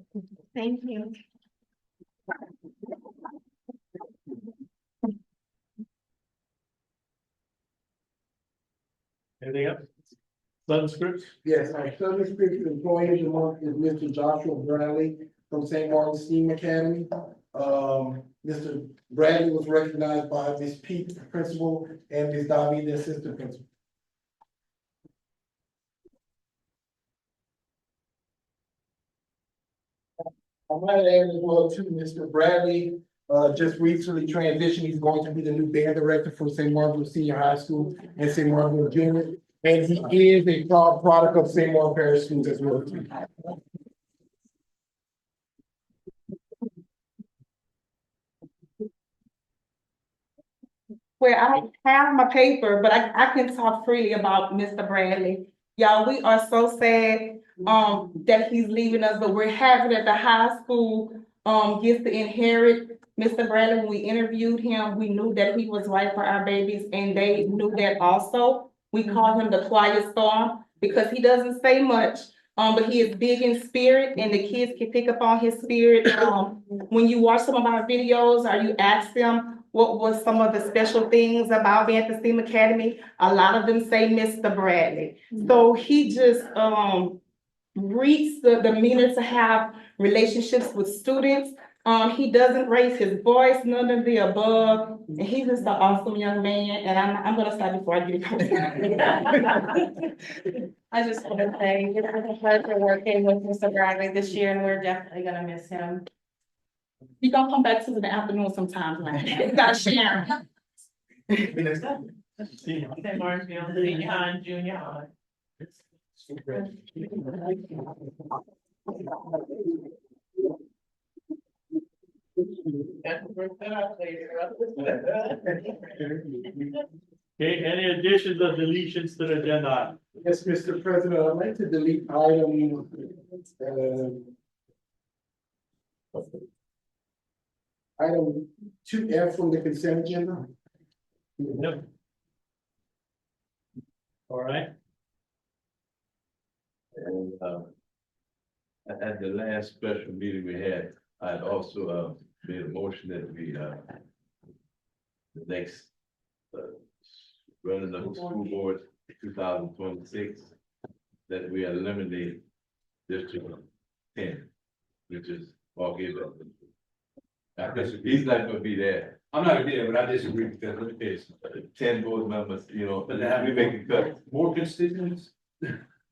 thank you. Anything else? Sun scripts. Yes, our Southern Spirit Employee of the Month is Mr. Joshua Bradley from St. Martin's STEAM Academy. Mr. Bradley was recognized by Ms. Pete, the principal, and Ms. Davy, the assistant principal. I might add as well too, Mr. Bradley, just recently transitioned. He's going to be the new band director for St. Martin's Senior High School and St. Martin's Junior. And he is a proud product of St. Martin Parish Schools as well too. Well, I don't have my paper, but I can talk freely about Mr. Bradley. Y'all, we are so sad, that he's leaving us, but we're happy that the high school, gets to inherit Mr. Bradley. When we interviewed him, we knew that he was right for our babies, and they knew that also. We call him the quiet storm because he doesn't say much, but he is big in spirit, and the kids can pick up on his spirit. When you watch some of our videos or you ask them, what was some of the special things about being at the STEAM Academy? A lot of them say Mr. Bradley. So he just reads the demeanor to have relationships with students. He doesn't raise his voice, none of the above. And he's just an awesome young man. And I'm gonna stop before I get it. I just want to say, it was a pleasure working with Mr. Bradley this year, and we're definitely gonna miss him. He gonna come back to the afternoon sometimes, man. Gotta share. See you. St. Martinville, senior high and junior high. Okay, any additions or deletions to the agenda item? Yes, Mr. President, I'd like to delete item, item 2F from the consent agenda. Yep. All right. And, at the last special meeting we had, I'd also, made a motion that we, the next, running of the school board, 2026, that we eliminate District 10, which is all given. He's not gonna be there. I'm not gonna be there, but I disagree because look at this. 10 board members, you know, But they have we make a cut. more constituents.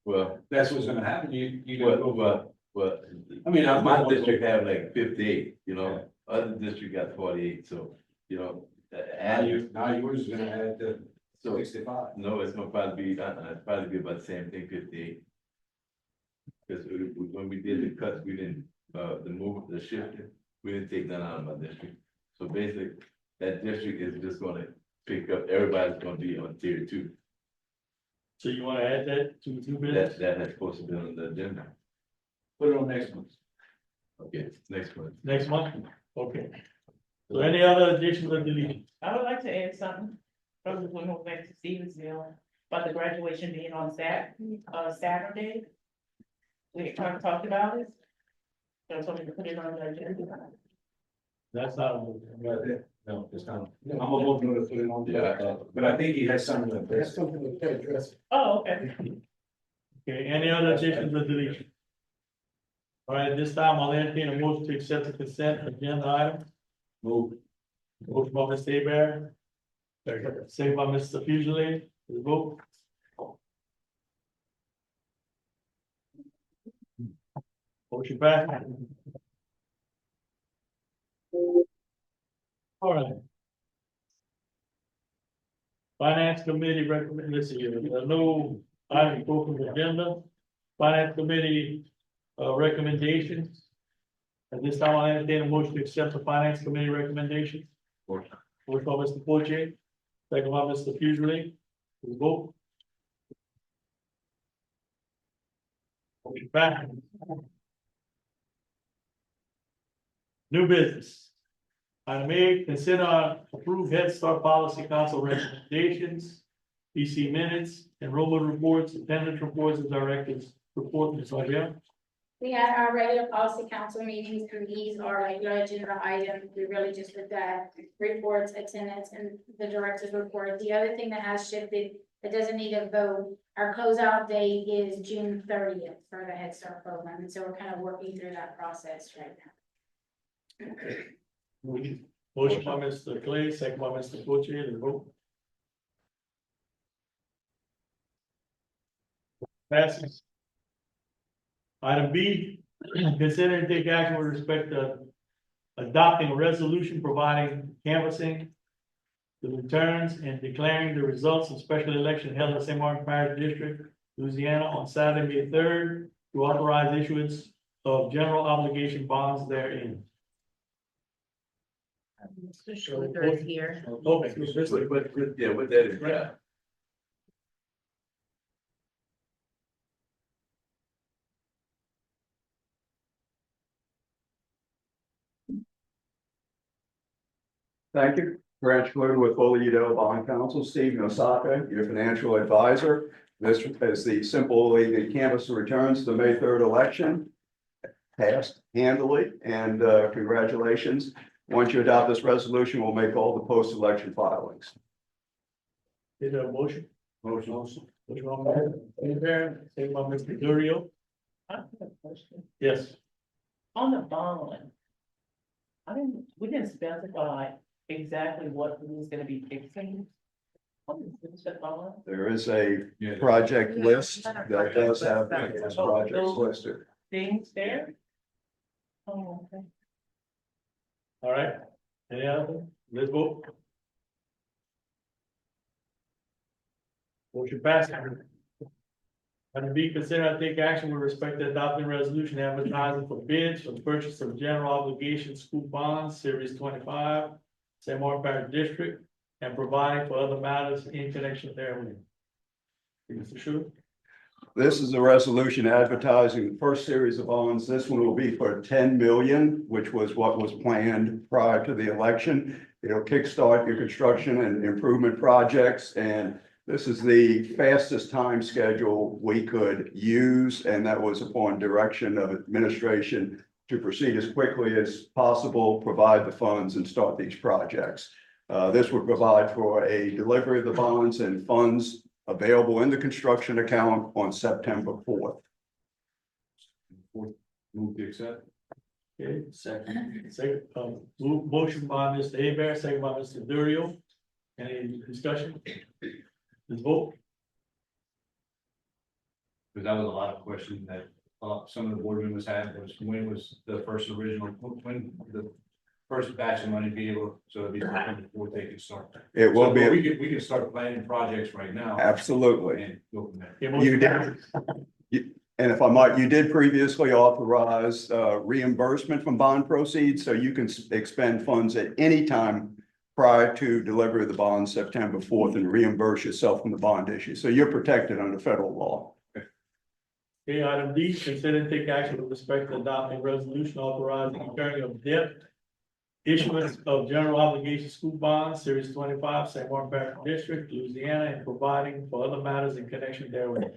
Well, That's what's gonna happen. You gonna go. well, I mean, I'm my district have like 58, you know, other district got 48, so, you know. Now yours is gonna add to So, 65. no, it's gonna probably be, it's probably be about the same thing, 58. Because when we did the cuts, we didn't, the move, the shifting, we didn't take none out of my district. So basically, that district is just gonna pick up, everybody's gonna be on tier 2. So you wanna add that to two minutes? That has supposed to be on the agenda. Put it on next month. Okay, next one. Next month? Okay. So any other additions or deletions? I would like to add something. Probably when we go back to Stevensville, about the graduation being on Saturday. We kind of talked about it. So I told me to put it on the agenda. That's not. No, it's not. I'm a little going to put it on. Yeah, but I think he has something like That's this. something that can address. Oh, okay. Okay, any other additions or deletions? All right, at this time, I'll entertain a motion to accept the consent agenda item. Move. Motion by Mr. Abear. Second by Mr. Fugely, vote. Motion back. All right. Finance committee recommend, let's see, no item go from the agenda. Finance committee, recommendations. At this time, I'll entertain a motion to accept the finance committee recommendations. Motion by Mr. Forte, second by Mr. Fugely, vote. Motion back. New business. Item A, consider approve Head Start Policy Council recommendations, PC minutes, enrollment reports, attendance reports, and directives report, Ms. Ardell. We had our regular policy council meetings, and these are regular agenda items. We really just looked at reports, attendance, and the director's report. The other thing that has shifted, that doesn't need a vote, our closeout date is June 30th for the Head Start program, and so we're kind of working through that process right now. Motion by Mr. Clay, second by Mr. Forte, and vote. Passes. Item B, consider and take action with respect to adopting a resolution providing canvassing the returns and declaring the results of special election held in St. Martin Parish District, Louisiana on Saturday, May 3rd, to authorize issuance of general obligation bonds therein. Mr. Schluter is here. Okay, Yeah, with that is, yeah. Thank you. Branch Clue with Oleato Bond Counsel, Steve Nosaka, your financial advisor. This is the canvass returns the May 3rd election. Passed handily, and congratulations. Once you adopt this resolution, we'll make all the post-election filings. Is there a motion? Motion. Motion by Mr. Abear, second by Mr. Durio. I have a question. Yes. On the bond. We didn't specify exactly what we was gonna be fixing. What is the bond? There is a project list that does have those projects listed. Things there? Oh, okay. All right, any other? Let's vote. Motion passed. Item B, consider and take action with respect to adopting resolution advertising for bids for the purchase of general obligation school bonds, series 25, St. Martin Parish District, and providing for other matters in connection therewith. Mr. Schuler? This is a resolution advertising the first series of bonds. This one will be for 10 million, which was what was planned prior to the election. It'll kickstart your construction and improvement projects, and this is the fastest time schedule we could use, and that was upon direction of administration to proceed as quickly as possible, provide the funds, and start these projects. This would provide for a delivery of the bonds and funds available in the construction account on September 4th. Move to accept. Okay, motion by Mr. Abear, second by Mr. Durio. Any discussion? Let's vote. Because that was a lot of questions that some of the board members had, was when was the first when the first batch of money be able, so it'd be before they can start. It will So, be. we can start planning projects right now. Absolutely. And go from there. You did. And if I might, you did previously authorize reimbursement from bond proceeds, so you can expend funds at any time prior to delivery of the bond September 4th and reimburse yourself from the bond issue. So you're protected under federal law. Okay, item D, consider and take action with respect to adopting resolution authorizing returning of debt issuance of general obligation school bonds, series 25, St. Martin Parish District, Louisiana, and providing for other matters in connection therewith.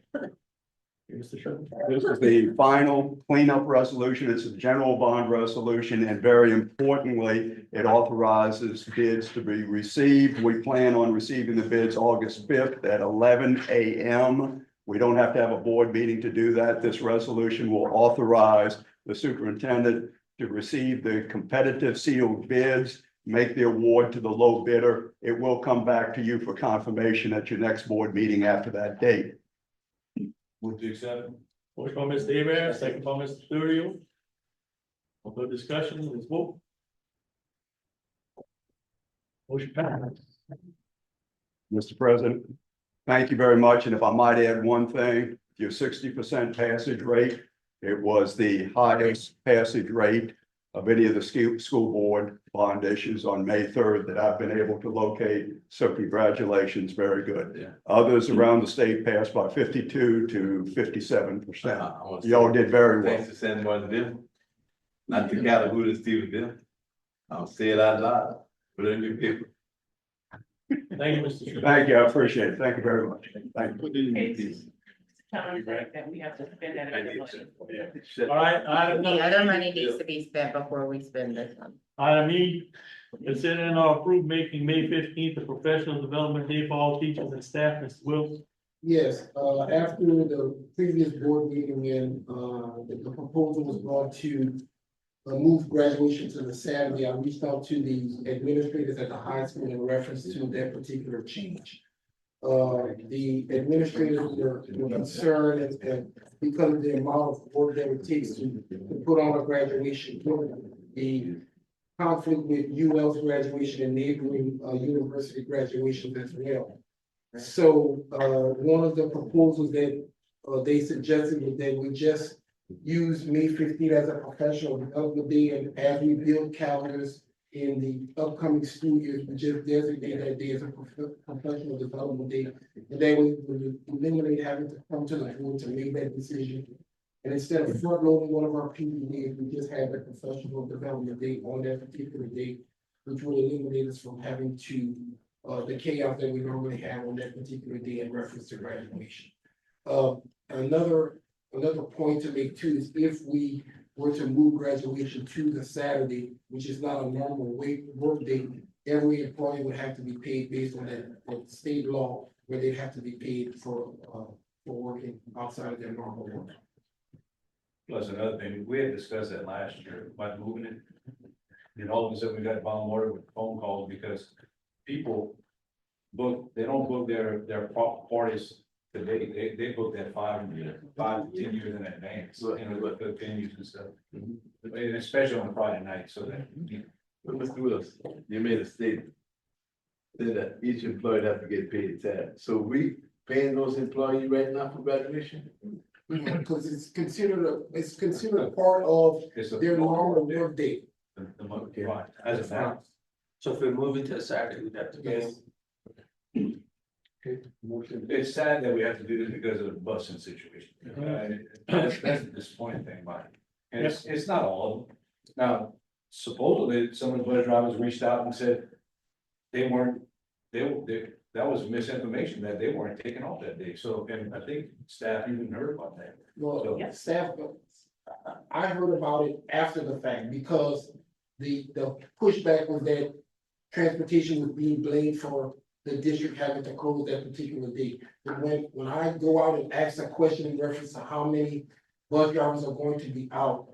Mr. Sherman. This is the final cleanup resolution. It's a general bond resolution, and very importantly, it authorizes bids to be received. We plan on receiving the bids August 5th at 11 a.m. We don't have to have a board meeting to do that. This resolution will authorize the superintendent to receive the competitive sealed bids, make the award to the low bidder. It will come back to you for confirmation at your next board meeting after that date. Move to accept. Motion by Mr. Abraham, second by Mr. Studio. No discussion, let's vote. Motion passed. Mr. President, thank you very much. And if I might add one thing, your 60% passage rate, it was the highest passage rate of any of the school board bond issues on May 3rd that I've been able to locate. So congratulations, very good. Yeah. Others around the state passed by 52 to 57%. Y'all did very well. Thanks to San Martin Bill. Not to Calahoota Stephen Bill. I'll say it out loud, put it in your paper. Thank you, Mr. Sherman. Thank you, I appreciate it. Thank you very much. Thank you. Put it in your paper. Telling that we have to spend that other money. All right, item The other number, money needs to be spent before we spend this one. item E, consider and approve making May 15th a professional development day for all teachers and staff. Mr. Wilson. Yes, after the previous board meeting, when, the proposal was brought to move graduation to the Saturday, I reached out to the administrators at the high school in reference to that particular change. The administrators were concerned and because of the amount of work that it takes to put on a graduation, the conflict with UL's graduation and neighboring, university graduations as well. So, one of the proposals that, they suggested was that we just use May 15th as a professional development day, and as we build calendars in the upcoming school years, we just designate that day as a professional development day. And then we eliminate having to come to the board to make that decision. And instead of front loading one of our PD days, we just have a professional development day on that particular day, which will eliminate us from having to, the chaos that we normally have on that particular day in reference to graduation. Another point to make too is if we were to move graduation to the Saturday, which is not a normal work day, every employee would have to be paid based on that state law, where they'd have to be paid for working outside of their normal work. Plus another thing, we had discussed that last year about moving it. And all of a sudden we got bombarded with phone calls because people they don't book their parties today. They book that 5 to 10 years in advance, you know, with the venues and stuff. And especially on Friday night, so that. But Mr. Wilson, you made a statement. Said that each employee have to get paid time. So we paying those employees right now for graduation? Because it's considered a part of their normal work day. The month, right, as of now. So if we move it to Saturday, we'd have to pay. It's sad that we have to do this because of the busing situation. That's the disappointing thing about it. And it's not all of them. Now, supposedly, some of the bus drivers reached out and said they that was misinformation, that they weren't taking off that day. So, and I think staff even heard about that. Well, staff, I heard about it after the fact because the pushback was that transportation was being blamed for the district having to close that particular day. But when I go out and ask a question in reference to how many bus drivers are going to be out,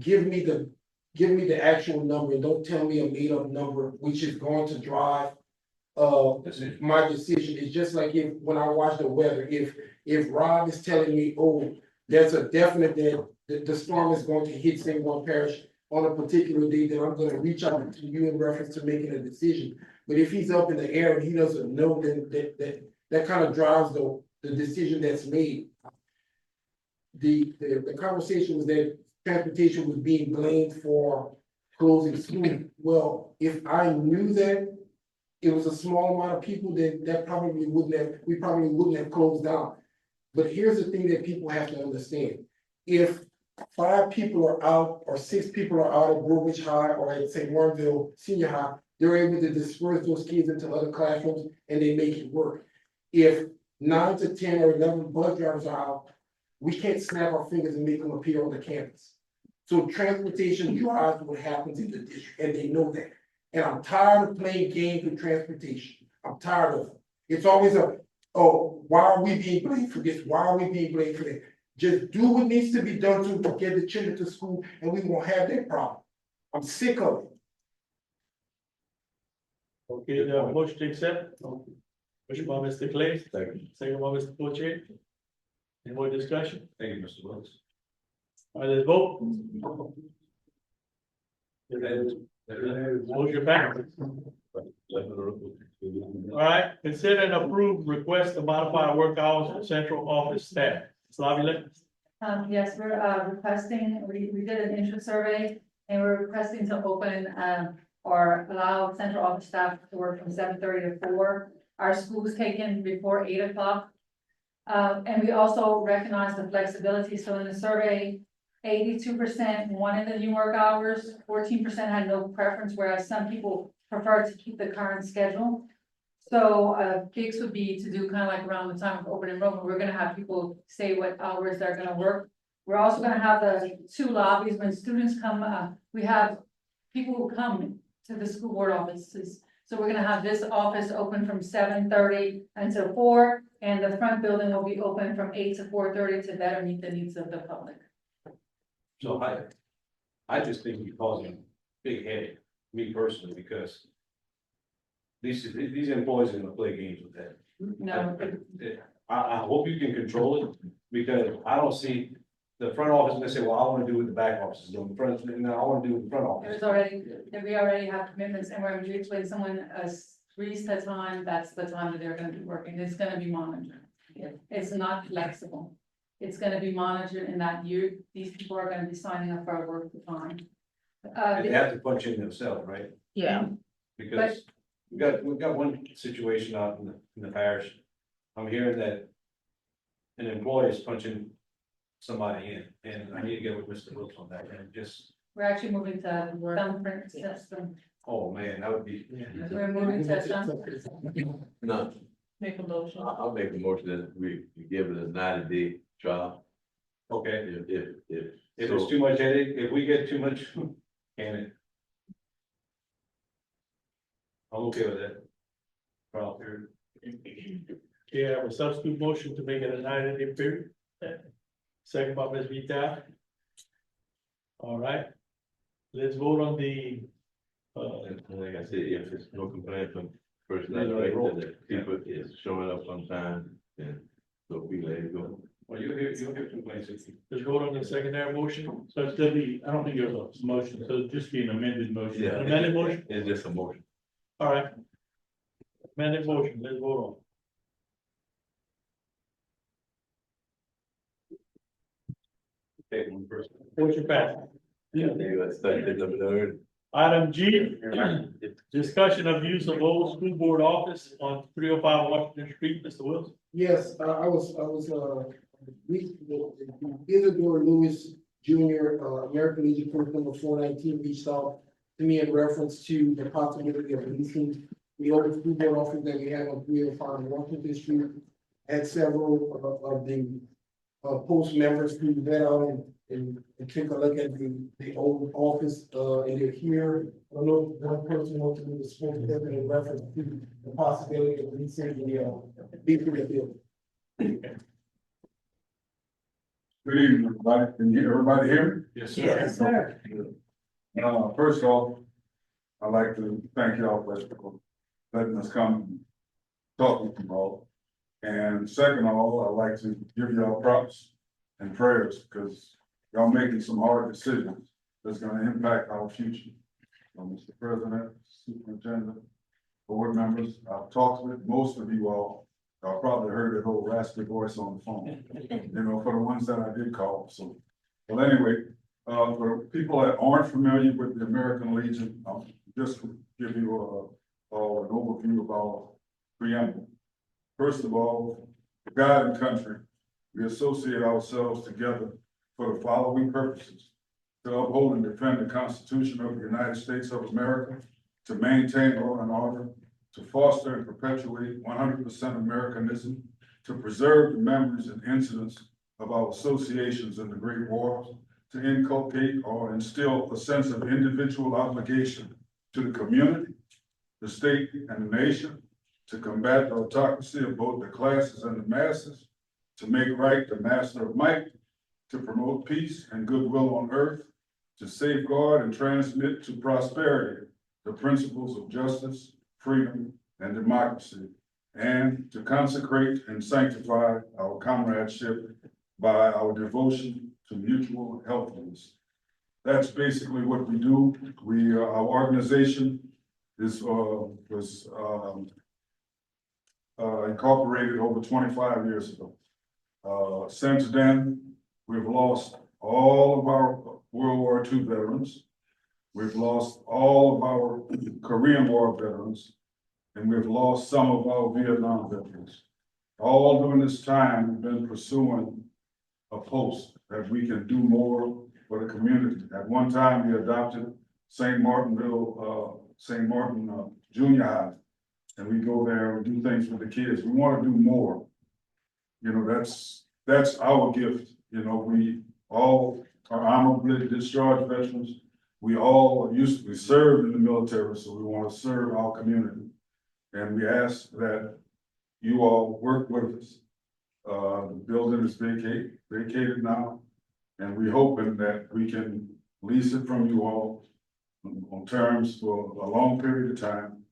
give me the actual number. Don't tell me a made up number, which is going to drive my decision. Is just like when I watch the weather, if Rob is telling me, oh, there's a definite that the storm is going to hit St. Martin Parish on a particular day, then I'm going to reach out to you in reference to making a decision. But if he's up in the air and he doesn't know, then that kind of drives the decision that's made. The conversation was that transportation was being blamed for closing school. Well, if I knew that it was a small amount of people, then we probably wouldn't have closed down. But here's the thing that people have to understand. If 5 people are out or 6 people are out at Woolwich High or at St. Warrenville Senior High, they're able to disperse those kids into other classrooms and they make it work. If 9 to 10 or 11 bus drivers are out, we can't snap our fingers and make them appear on the campus. So transportation drives what happens in the district, and they know that. And I'm tired of playing games with transportation. I'm tired of it. It's always oh, why are we being blamed for this? Why are we being blamed for that? Just do what needs to be done to get the children to school, and we won't have that problem. I'm sick of it. Okay, the motion to accept. Motion by Mr. Clay, second by Mr. Poche. Any more discussion? Thank you, Mr. Willis. All right, let's vote. Motion passed. All right, consider and approve request to modify work hours for central office staff. Slavia, Yes, we're, requesting, we did an interest survey and we're requesting to open, or allow central office staff to work from 7:30 to 4. Our school's taken before 8 o'clock. And we also recognize the flexibility. So in the survey, 82% wanted the new work hours, 14% had no preference, whereas some people prefer to keep the current schedule. So, gigs would be to do kind of like around the time of open enrollment, we're gonna have people say what hours they're gonna work. We're also gonna have the 2 lobbies when students come, we have people who come to the school board offices. So we're gonna have this office open from 7:30 until 4, and the front building will be open from 8 to 4:30 to better meet the needs of the public. So I just think you're causing big headache, me personally, because these employees are gonna play games with that. No, I hope you can control it, because I don't see the front office, they say, well, I wanna do what the back office is doing, the front, no, I wanna do what the front office. there's already, we already have commitments, and when someone agrees to time, that's the time that they're gonna be working, it's gonna be monitored. It's not flexible, it's gonna be monitored in that these people are gonna be signing up for a work time. They have to punch in themselves, right? Yeah. Because we've got one situation out in the parish. I'm hearing that an employee is punching somebody in, and I need to get with Mr. Wilks on that, and just, We're actually moving to thumbprint system, oh man, that would be. we're moving to thumbprint. No, Make a motion. I'll make a motion that we give it a 90-day trial. Okay, If if it's too much headache, if we get too much, can it? I'm okay with that. Trial period. okay, I have a substitute motion to make it a 90-day period. Second by Ms. Vital. All right, let's vote on the, And like I said, if it's no complaint from personnel, right, that people is showing up sometime, and so we let it go. Well, you'll hear complaints. let's vote on the secondary motion. So it's gonna be, I don't think there's a motion, so it'll just be an amended motion. Yeah, Amended motion, it's just a motion. all right. Amended motion, let's vote on. Take one first. Motion passed. Yeah, they got stuck in the third. Item G, discussion of use of old school board office on 305 Washington Street, Mr. Wilson. Yes, I was, Isidore Lewis Jr., American Legion Force number 419 reached out to me in reference to the possibility of leasing the old school board office that we have on 305 Washington Street. Had several of the post members who went out and took a look at the old office, and they're here. I don't know if one person wants to do the sports in reference to the possibility of leasing the building. Good evening, everybody. Can you, everybody hear me? Yes, sir. Yes, sir. First off, I'd like to thank y'all for letting us come and talk with you all. And second of all, I'd like to give y'all props and prayers, because y'all making some hard decisions that's gonna impact our future. Mr. President, Superintendent, board members, I've talked with most of you all. Y'all probably heard that old raspy voice on the phone, you know, for the ones that I did call, so. Well, anyway, for people that aren't familiar with the American Legion, I'll just give you an overview of our preamble. First of all, God and country, we associate ourselves together for the following purposes: to uphold and defend the Constitution of the United States of America, to maintain law and order, to foster and perpetuate 100% Americanism, to preserve the memories and incidents of our associations in the Great Wars, to inculcate or instill a sense of individual obligation to the community, the state, and the nation, to combat the autocracy of both the classes and the masses, to make right the master of might, to promote peace and goodwill on earth, to safeguard and transmit to prosperity the principles of justice, freedom, and democracy, and to consecrate and sanctify our comradeship by our devotion to mutual helpfulness. That's basically what we do. Our organization was incorporated over 25 years ago. Since then, we've lost all of our World War II veterans. We've lost all of our Korean War veterans, and we've lost some of our Vietnam veterans. All during this time, we've been pursuing a post that we can do more for the community. At one time, we adopted St. Martin Junior High, and we go there and do things for the kids. We want to do more. You know, that's our gift. You know, we all are honorably discharged veterans. We all we served in the military, so we want to serve our community. And we ask that you all work with us. The building is vacated now, and we're hoping that we can lease it from you all on terms for a long period of time,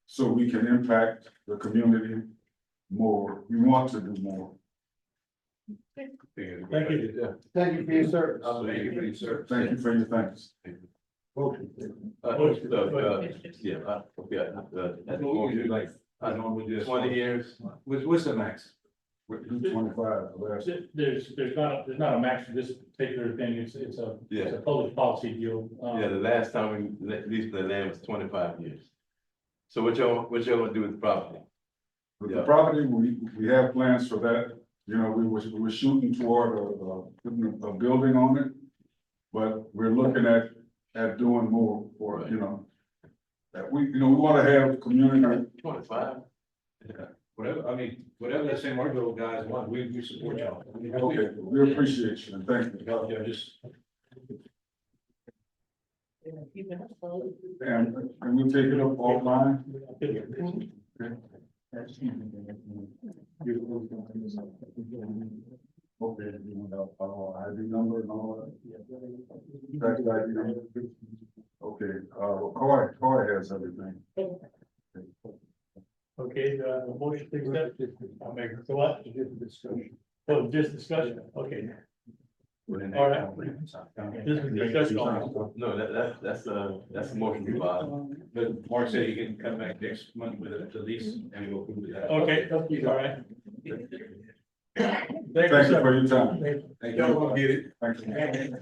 so we can impact the community more. We want to do more. Thank you. Thank you for your service. Thank you for your service. Thank you for your thanks. That's what we do, like, I normally do. 20 years. What's the max? 25, the last. There's not a max for this particular thing, it's a public policy deal. Yeah, the last time we leased the land was 25 years. So what y'all gonna do with the property? With the property, we have plans for that. You know, we were shooting toward putting a building on it, but we're looking at doing more for it, you know. That we want to have community. 25. Yeah. Whatever the St. Margaret guys want, we support y'all. Okay, we appreciate you and thank you. Yeah, just. And we'll take it up offline. Okay. Okay, you want our ID number and all that? Tax ID number? Okay, Coy has everything. Okay, the motion to accept. I'll make it. So what? Oh, just discussion, okay. All right. This is discussion. No, that's a motion, Bob. But Mark said he can come back next month with the lease and we'll do that. Okay, all right. Thank you for your time. Thank you. We'll get it. Thank you.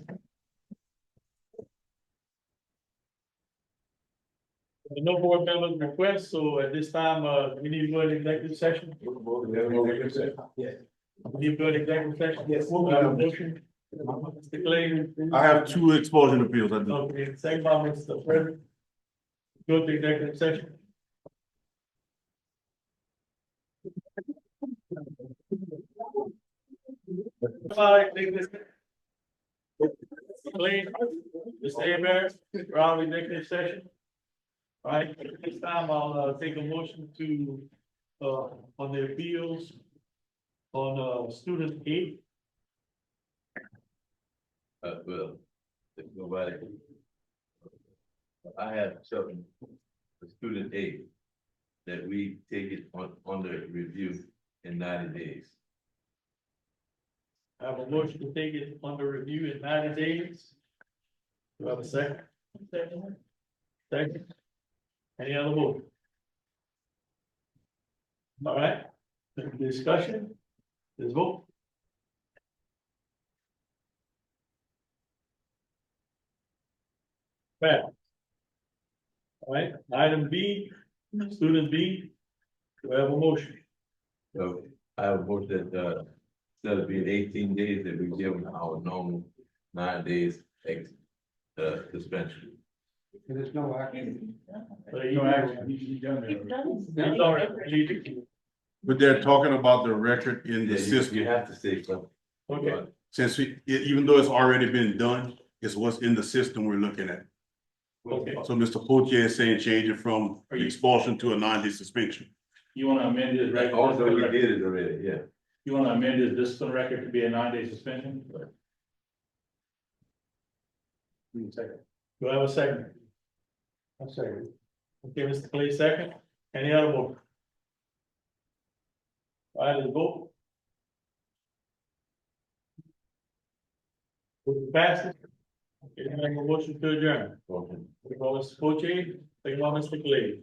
No board members request, so at this time, we need to go into executive session. Yeah. We need to go into executive session. Yes. Motion. Mr. Clay. I have 2 expulsion appeals. Okay, second by Mr. President. Go to executive session. Bye, Clay, Mr. Abear, we're on executive session. All right, at this time, I'll take a motion to, on the appeals on, student A. Well, if nobody. I have something for student A that we take it under review in 90 days. I have a motion to take it under review in 90 days. Do I have a second? Second. Any other vote? All right, discussion, let's vote. Right. All right, item B, student B, do I have a motion? So I have a motion that instead of being 18 days, that we give them our normal 9 days suspension. And there's no action. No action, he's done that already. But they're talking about the record in Yeah, the you system, have to say something. Okay, since even though it's already been done, it's what's in the system we're looking at. okay. So Mr. Potier is saying change it from Are you- expulsion to a 9-day suspension. You wanna amend his record? Also, we did it already, yeah. You wanna amend his discipline record to be a 9-day suspension? Second. Do I have a second? I'll say it. Okay, Mr. Clay, second. Any other vote? All right, let's vote. Vote passes. Okay, I make a motion to adjourn. Okay. We call Mr. Poche, we call Mr. Clay.